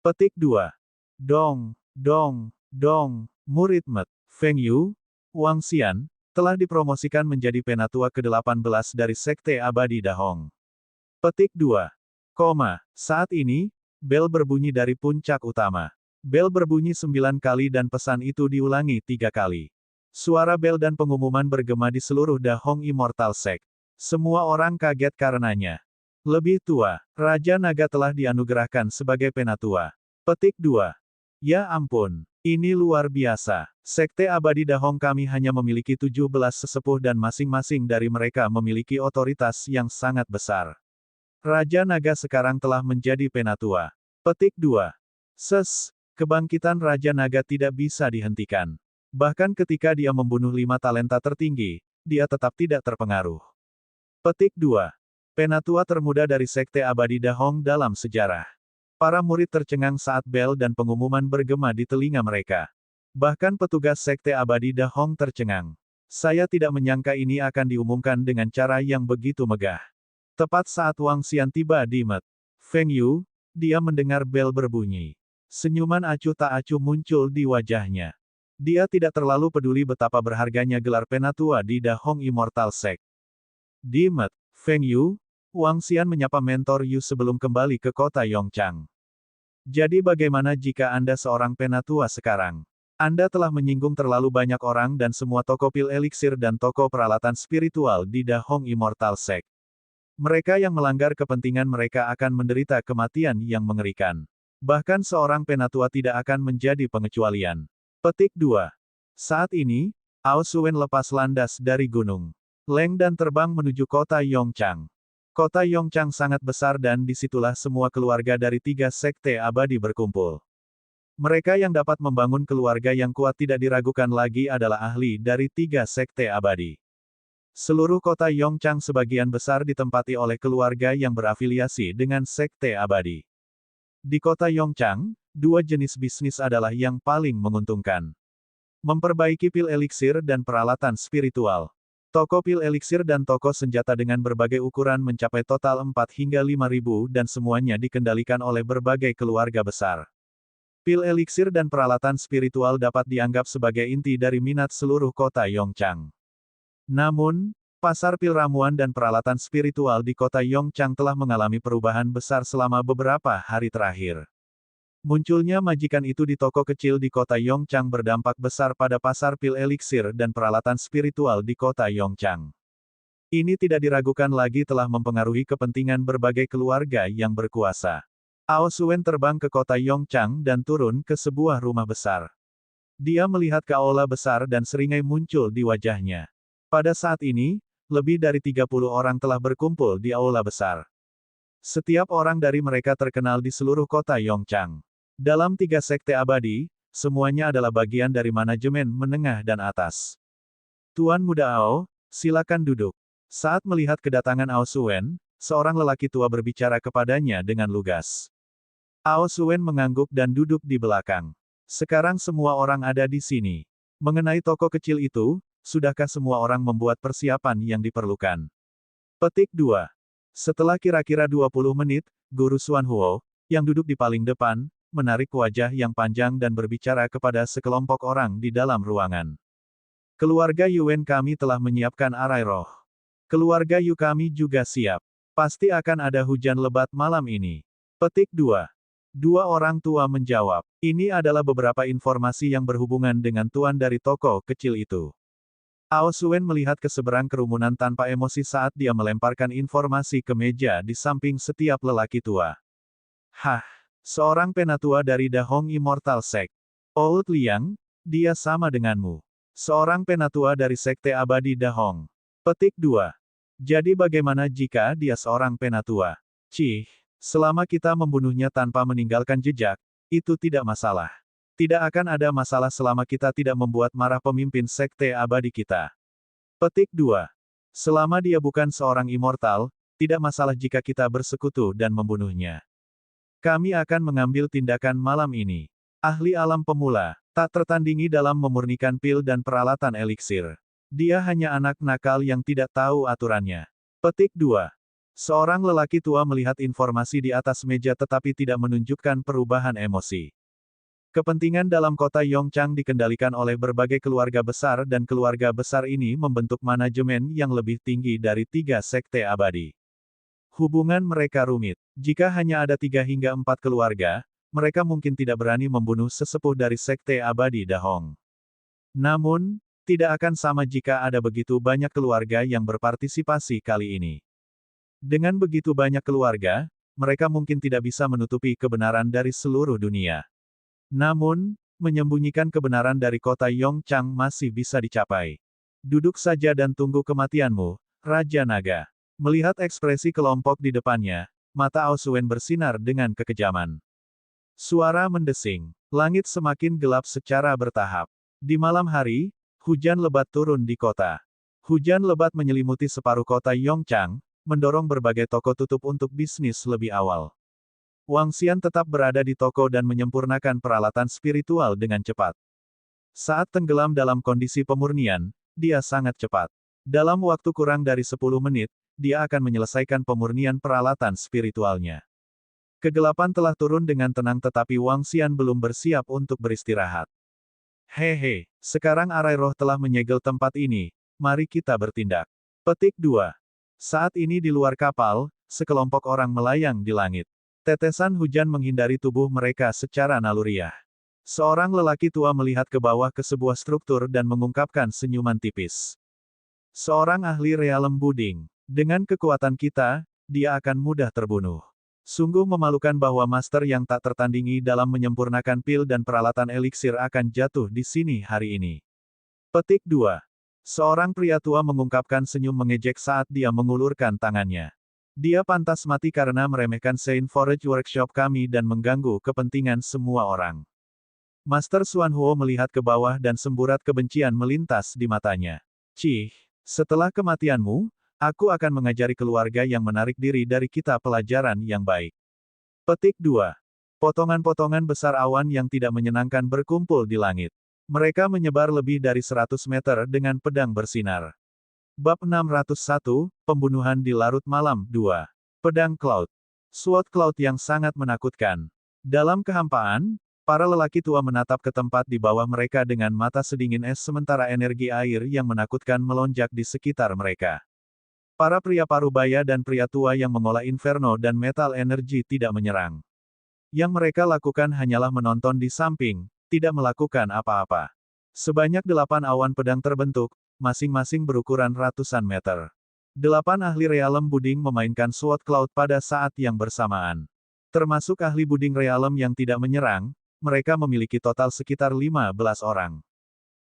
[SPEAKER 1] Petik 2. Dong, dong, dong, murid Met, Feng Yu, Wang Xian, telah dipromosikan menjadi penatua ke-18 dari Sekte Abadi Dahong. Petik 2. Saat ini, bel berbunyi dari puncak utama. Bel berbunyi 9 kali dan pesan itu diulangi 3 kali. Suara bel dan pengumuman bergema di seluruh Dahong Immortal Sect. Semua orang kaget karenanya. Lebih tua, Raja Naga telah dianugerahkan sebagai penatua. Petik 2. Ya ampun, ini luar biasa. Sekte Abadi Dahong kami hanya memiliki 17 sesepuh dan masing-masing dari mereka memiliki otoritas yang sangat besar. Raja Naga sekarang telah menjadi penatua. Petik 2. Kebangkitan Raja Naga tidak bisa dihentikan. Bahkan ketika dia membunuh 5 talenta tertinggi, dia tetap tidak terpengaruh. Petik 2. Penatua termuda dari Sekte Abadi Dahong dalam sejarah. Para murid tercengang saat bel dan pengumuman bergema di telinga mereka. Bahkan petugas Sekte Abadi Dahong tercengang. Saya tidak menyangka ini akan diumumkan dengan cara yang begitu megah. Tepat saat Wang Xian tiba di Met, Feng Yu, dia mendengar bel berbunyi. Senyuman acuh tak acuh muncul di wajahnya. Dia tidak terlalu peduli betapa berharganya gelar penatua di Dahong Immortal Sect. Di Met, Feng Yu, Wang Xian menyapa mentor Yu sebelum kembali ke kota Yongchang. Jadi bagaimana jika Anda seorang penatua sekarang? Anda telah menyinggung terlalu banyak orang dan semua toko pil eliksir dan toko peralatan spiritual di Dahong Immortal Sect. Mereka yang melanggar kepentingan mereka akan menderita kematian yang mengerikan. Bahkan seorang penatua tidak akan menjadi pengecualian. Petik 2. Saat ini, Ao Suen lepas landas dari gunung Leng dan terbang menuju kota Yongchang. Kota Yongchang sangat besar dan disitulah semua keluarga dari 3 sekte abadi berkumpul. Mereka yang dapat membangun keluarga yang kuat tidak diragukan lagi adalah ahli dari 3 sekte abadi. Seluruh kota Yongchang sebagian besar ditempati oleh keluarga yang berafiliasi dengan sekte abadi. Di kota Yongchang, 2 jenis bisnis adalah yang paling menguntungkan. Memperbaiki pil eliksir dan peralatan spiritual. Toko pil eliksir dan toko senjata dengan berbagai ukuran mencapai total 4 hingga 5.000 dan semuanya dikendalikan oleh berbagai keluarga besar. Pil eliksir dan peralatan spiritual dapat dianggap sebagai inti dari minat seluruh kota Yongchang. Namun, pasar pil ramuan dan peralatan spiritual di kota Yongchang telah mengalami perubahan besar selama beberapa hari terakhir. Munculnya majikan itu di toko kecil di kota Yongchang berdampak besar pada pasar pil eliksir dan peralatan spiritual di kota Yongchang. Ini tidak diragukan lagi telah mempengaruhi kepentingan berbagai keluarga yang berkuasa. Ao Suen terbang ke kota Yongchang dan turun ke sebuah rumah besar. Dia melihat ke aula besar dan seringai muncul di wajahnya. Pada saat ini, lebih dari 30 orang telah berkumpul di aula besar. Setiap orang dari mereka terkenal di seluruh kota Yongchang. Dalam 3 sekte abadi, semuanya adalah bagian dari manajemen menengah dan atas. Tuan Muda Ao, silakan duduk. Saat melihat kedatangan Ao Suen, seorang lelaki tua berbicara kepadanya dengan lugas. Ao Suen mengangguk dan duduk di belakang. Sekarang semua orang ada di sini. Mengenai toko kecil itu, sudahkah semua orang membuat persiapan yang diperlukan? Petik 2. Setelah kira-kira 20 menit, Guru Xuan Huo, yang duduk di paling depan, menarik wajah yang panjang dan berbicara kepada sekelompok orang di dalam ruangan. Keluarga Yuen kami telah menyiapkan arai roh. Keluarga Yu kami juga siap. Pasti akan ada hujan lebat malam ini. Petik 2. 2 orang tua menjawab. Ini adalah beberapa informasi yang berhubungan dengan tuan dari toko kecil itu. Ao Suen melihat ke seberang kerumunan tanpa emosi saat dia melemparkan informasi ke meja di samping setiap lelaki tua. Hah, seorang penatua dari Dahong Immortal Sect. Old Liang, dia sama denganmu. Seorang penatua dari Sekte Abadi Dahong. Petik 2. Jadi bagaimana jika dia seorang penatua? Cih, selama kita membunuhnya tanpa meninggalkan jejak, itu tidak masalah. Tidak akan ada masalah selama kita tidak membuat marah pemimpin sekte abadi kita. Petik 2. Selama dia bukan seorang immortal, tidak masalah jika kita bersekutu dan membunuhnya. Kami akan mengambil tindakan malam ini. Ahli alam pemula, Tak tertandingi dalam memurnikan pil dan peralatan eliksir. Dia hanya anak nakal yang tidak tahu aturannya. Petik 2. Seorang lelaki tua melihat informasi di atas meja tetapi tidak menunjukkan perubahan emosi. Kepentingan dalam kota Yongchang dikendalikan oleh berbagai keluarga besar dan keluarga besar ini membentuk manajemen yang lebih tinggi dari 3 sekte abadi. Hubungan mereka rumit. Jika hanya ada 3 hingga 4 keluarga, mereka mungkin tidak berani membunuh sesepuh dari sekte abadi Dahong. Namun, tidak akan sama jika ada begitu banyak keluarga yang berpartisipasi kali ini. Dengan begitu banyak keluarga, mereka mungkin tidak bisa menutupi kebenaran dari seluruh dunia. Namun, menyembunyikan kebenaran dari kota Yongchang masih bisa dicapai. Duduk saja dan tunggu kematianmu, Raja Naga. Melihat ekspresi kelompok di depannya, mata Aosuen bersinar dengan kekejaman. Suara mendesing. Langit semakin gelap secara bertahap. Di malam hari, hujan lebat turun di kota. Hujan lebat menyelimuti separuh kota Yongchang, mendorong berbagai toko tutup untuk bisnis lebih awal. Wang Xian tetap berada di toko dan menyempurnakan peralatan spiritual dengan cepat. Saat tenggelam dalam kondisi pemurnian, dia sangat cepat. Dalam waktu kurang dari 10 menit, dia akan menyelesaikan pemurnian peralatan spiritualnya. Kegelapan telah turun dengan tenang tetapi Wang Xian belum bersiap untuk beristirahat. Hehe, sekarang arai roh telah menyegel tempat ini, mari kita bertindak. Petik 2. Saat ini di luar kapal, sekelompok orang melayang di langit. Tetesan hujan menghindari tubuh mereka secara naluriah. Seorang lelaki tua melihat ke bawah ke sebuah struktur dan mengungkapkan senyuman tipis. Seorang ahli realem buding. Dengan kekuatan kita, dia akan mudah terbunuh. Sungguh memalukan bahwa master yang tak tertandingi dalam menyempurnakan pil dan peralatan eliksir akan jatuh di sini hari ini. Petik 2. Seorang pria tua mengungkapkan senyum mengejek saat dia mengulurkan tangannya. Dia pantas mati karena meremehkan Saint Forage Workshop kami dan mengganggu kepentingan semua orang. Master Xuanhuo melihat ke bawah dan semburat kebencian melintas di matanya. Cih, setelah kematianmu, aku akan mengajari keluarga yang menarik diri dari kita pelajaran yang baik. Petik 2. Potongan-potongan besar awan yang tidak menyenangkan berkumpul di langit. Mereka menyebar lebih dari 100 meter dengan pedang bersinar. Bab 601, Pembunuhan di Larut Malam 2. Pedang Cloud. Sword Cloud yang sangat menakutkan. Dalam kehampaan, para lelaki tua menatap ke tempat di bawah mereka dengan mata sedingin es sementara energi air yang menakutkan melonjak di sekitar mereka. Para pria parubaya dan pria tua yang mengolah inferno dan metal energi tidak menyerang. Yang mereka lakukan hanyalah menonton di samping, tidak melakukan apa-apa. Sebanyak 8 awan pedang terbentuk, masing-masing berukuran ratusan meter. 8 ahli realem buding memainkan Sword Cloud pada saat yang bersamaan. Termasuk ahli buding realem yang tidak menyerang, mereka memiliki total sekitar 15 orang.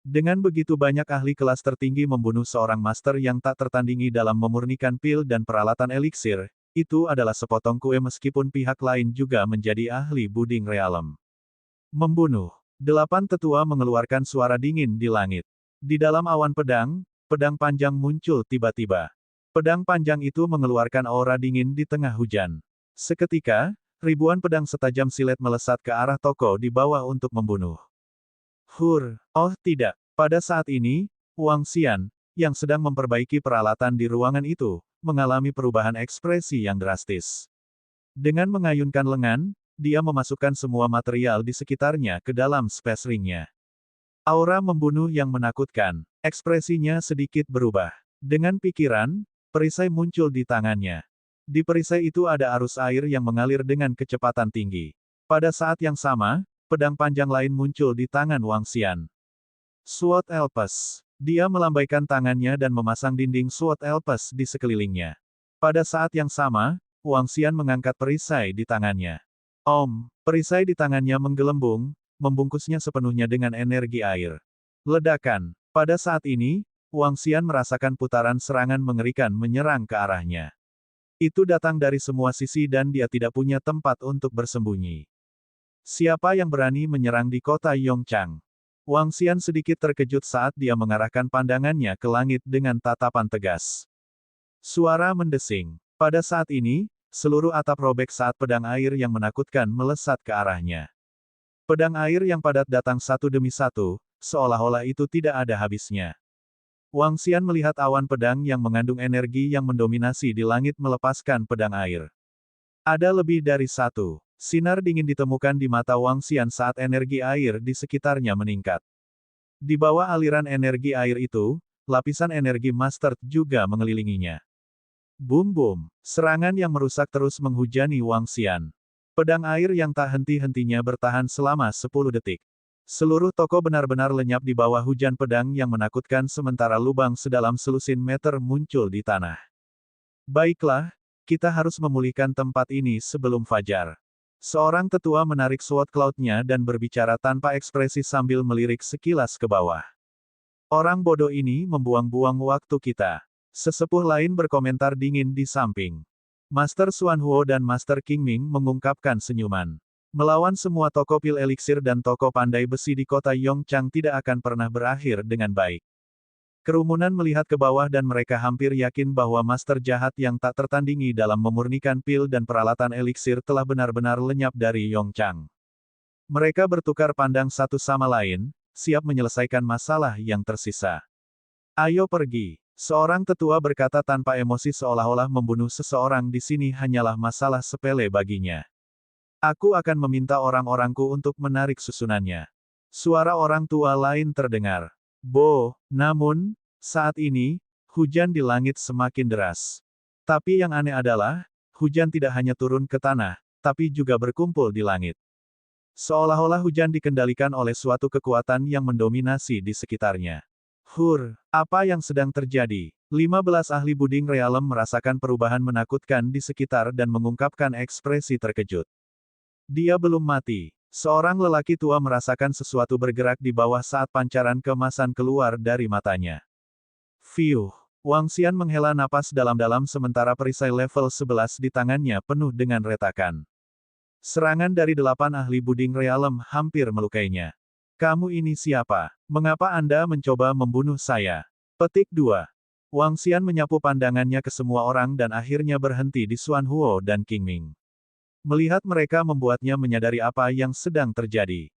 [SPEAKER 1] Dengan begitu banyak ahli kelas tertinggi membunuh seorang master yang tak tertandingi dalam memurnikan pil dan peralatan eliksir, itu adalah sepotong kue meskipun pihak lain juga menjadi ahli buding realem. Membunuh. 8 tetua mengeluarkan suara dingin di langit. Di dalam awan pedang, pedang panjang muncul tiba-tiba. Pedang panjang itu mengeluarkan aura dingin di tengah hujan. Seketika, ribuan pedang setajam silet melesat ke arah toko di bawah untuk membunuh. Oh tidak. Pada saat ini, Wang Xian, yang sedang memperbaiki peralatan di ruangan itu, mengalami perubahan ekspresi yang drastis. Dengan mengayunkan lengan, dia memasukkan semua material di sekitarnya ke dalam space ring-nya. Aura membunuh yang menakutkan. Ekspresinya sedikit berubah. Dengan pikiran, perisai muncul di tangannya. Di perisai itu ada arus air yang mengalir dengan kecepatan tinggi. Pada saat yang sama, pedang panjang lain muncul di tangan Wang Xian. Sword Elpis. Dia melambaikan tangannya dan memasang dinding Sword Elpis di sekelilingnya. Pada saat yang sama, Wang Xian mengangkat perisai di tangannya. Perisai di tangannya menggelembung, membungkusnya sepenuhnya dengan energi air. Ledakan. Pada saat ini, Wang Xian merasakan putaran serangan mengerikan menyerang ke arahnya. Itu datang dari semua sisi dan dia tidak punya tempat untuk bersembunyi. Siapa yang berani menyerang di kota Yongchang? Wang Xian sedikit terkejut saat dia mengarahkan pandangannya ke langit dengan tatapan tegas. Suara mendesing. Pada saat ini, seluruh atap robek saat pedang air yang menakutkan melesat ke arahnya. Pedang air yang padat datang satu demi satu, seolah-olah itu tidak ada habisnya. Wang Xian melihat awan pedang yang mengandung energi yang mendominasi di langit melepaskan pedang air. Ada lebih dari satu. Sinar dingin ditemukan di mata Wang Xian saat energi air di sekitarnya meningkat. Di bawah aliran energi air itu, lapisan energi Master juga mengelilinginya. Boom boom, serangan yang merusak terus menghujani Wang Xian. Pedang air yang tak henti-hentinya bertahan selama 10 detik. Seluruh toko benar-benar lenyap di bawah hujan pedang yang menakutkan sementara lubang sedalam selusin meter muncul di tanah. Baiklah, kita harus memulihkan tempat ini sebelum fajar. Seorang tetua menarik sword cloud-nya dan berbicara tanpa ekspresi sambil melirik sekilas ke bawah. Orang bodoh ini membuang-buang waktu kita. Sesepuh lain berkomentar dingin di samping. Master Xuanhuo dan Master Qingming mengungkapkan senyuman. Melawan semua toko pil eliksir dan toko pandai besi di kota Yongchang tidak akan pernah berakhir dengan baik. Kerumunan melihat ke bawah dan mereka hampir yakin bahwa master jahat yang tak tertandingi dalam memurnikan pil dan peralatan eliksir telah benar-benar lenyap dari Yongchang. Mereka bertukar pandang satu sama lain, siap menyelesaikan masalah yang tersisa. Ayo pergi. Seorang tetua berkata tanpa emosi seolah-olah membunuh seseorang di sini hanyalah masalah sepele baginya. Aku akan meminta orang-orangku untuk menarik susunannya. Suara orang tua lain terdengar. Namun, saat ini, hujan di langit semakin deras. Tapi yang aneh adalah, hujan tidak hanya turun ke tanah, tapi juga berkumpul di langit. Seolah-olah hujan dikendalikan oleh suatu kekuatan yang mendominasi di sekitarnya. Apa yang sedang terjadi? 15 ahli Buding Realem merasakan perubahan menakutkan di sekitar dan mengungkapkan ekspresi terkejut. Dia belum mati. Seorang lelaki tua merasakan sesuatu bergerak di bawah saat pancaran keemasan keluar dari matanya. Fiuh. Wang Xian menghela napas dalam-dalam sementara perisai level 11 di tangannya penuh dengan retakan. Serangan dari 8 ahli Buding Realem hampir melukainya. Kamu ini siapa? Mengapa Anda mencoba membunuh saya? Petik 2. Wang Xian menyapu pandangannya ke semua orang dan akhirnya berhenti di Xuanhuo dan Qingming. Melihat mereka membuatnya menyadari apa yang sedang terjadi.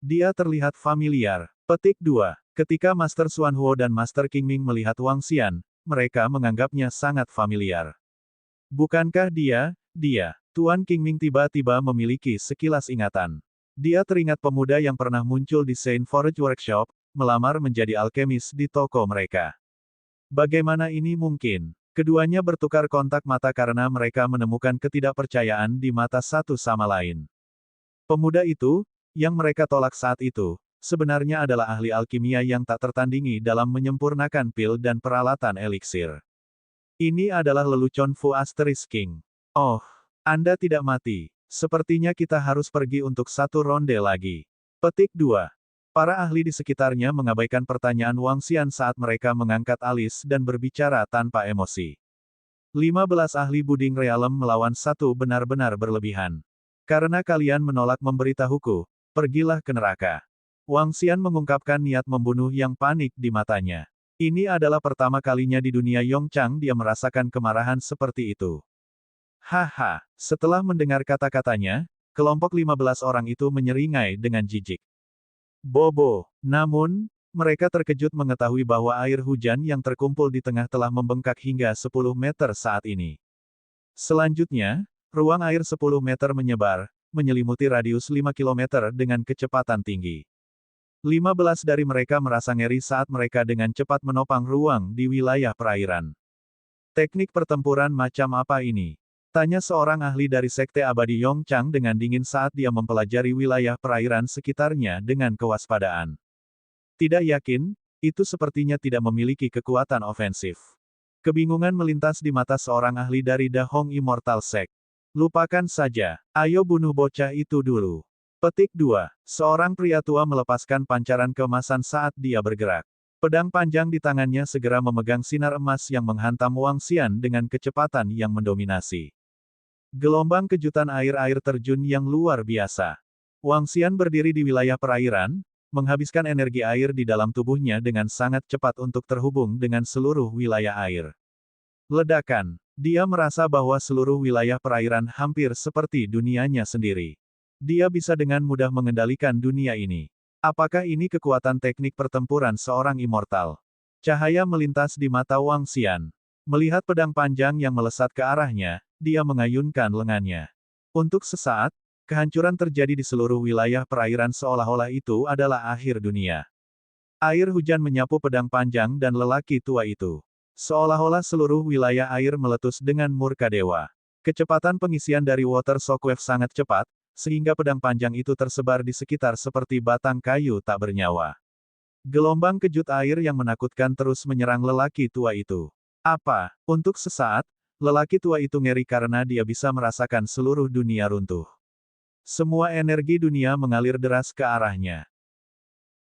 [SPEAKER 1] Dia terlihat familiar. Petik 2. Ketika Master Xuanhuo dan Master Qingming melihat Wang Xian, mereka menganggapnya sangat familiar. Bukankah dia? Tuan Qingming tiba-tiba memiliki sekilas ingatan. Dia teringat pemuda yang pernah muncul di Saint Forge Workshop, melamar menjadi alkemis di toko mereka. Bagaimana ini mungkin? Keduanya bertukar kontak mata karena mereka menemukan ketidakpercayaan di mata satu sama lain. Pemuda itu, yang mereka tolak saat itu, sebenarnya adalah ahli alkimia yang tak tertandingi dalam menyempurnakan pil dan peralatan eliksir. Ini adalah lelucon Fu Asterisk King. Oh, Anda tidak mati. Sepertinya kita harus pergi untuk satu ronde lagi. Petik 2. Para ahli di sekitarnya mengabaikan pertanyaan Wang Xian saat mereka mengangkat alis dan berbicara tanpa emosi. 15 ahli Buding Realem melawan satu benar-benar berlebihan. Karena kalian menolak memberitahuku, pergilah ke neraka. Wang Xian mengungkapkan niat membunuh yang panik di matanya. Ini adalah pertama kalinya di dunia Yongchang dia merasakan kemarahan seperti itu. Haha, setelah mendengar kata-katanya, kelompok 15 orang itu menyeringai dengan jijik. Namun, mereka terkejut mengetahui bahwa air hujan yang terkumpul di tengah telah membengkak hingga 10 meter saat ini. Selanjutnya, ruang air 10 meter menyebar, menyelimuti radius 5 km dengan kecepatan tinggi. 15 dari mereka merasa ngeri saat mereka dengan cepat menopang ruang di wilayah perairan. Teknik pertempuran macam apa ini? Tanya seorang ahli dari Sekte Abadi Yongchang dengan dingin saat dia mempelajari wilayah perairan sekitarnya dengan kewaspadaan. Tidak yakin, itu sepertinya tidak memiliki kekuatan ofensif. Kebingungan melintas di mata seorang ahli dari Da Hong Immortal Sect. Lupakan saja, ayo bunuh bocah itu dulu. Petik 2. Seorang pria tua melepaskan pancaran keemasan saat dia bergerak. Pedang panjang di tangannya segera memegang sinar emas yang menghantam Wang Xian dengan kecepatan yang mendominasi. Gelombang kejutan air terjun yang luar biasa. Wang Xian berdiri di wilayah perairan, menghabiskan energi air di dalam tubuhnya dengan sangat cepat untuk terhubung dengan seluruh wilayah air. Ledakan. Dia merasa bahwa seluruh wilayah perairan hampir seperti dunianya sendiri. Dia bisa dengan mudah mengendalikan dunia ini. Apakah ini kekuatan teknik pertempuran seorang immortal? Cahaya melintas di mata Wang Xian. Melihat pedang panjang yang melesat ke arahnya, dia mengayunkan lengannya. Untuk sesaat, kehancuran terjadi di seluruh wilayah perairan seolah-olah itu adalah akhir dunia. Air hujan menyapu pedang panjang dan lelaki tua itu. Seolah-olah seluruh wilayah air meletus dengan murka dewa. Kecepatan pengisian dari water shockwave sangat cepat, sehingga pedang panjang itu tersebar di sekitar seperti batang kayu tak bernyawa. Gelombang kejut air yang menakutkan terus menyerang lelaki tua itu. Apa? Untuk sesaat, lelaki tua itu ngeri karena dia bisa merasakan seluruh dunia runtuh. Semua energi dunia mengalir deras ke arahnya.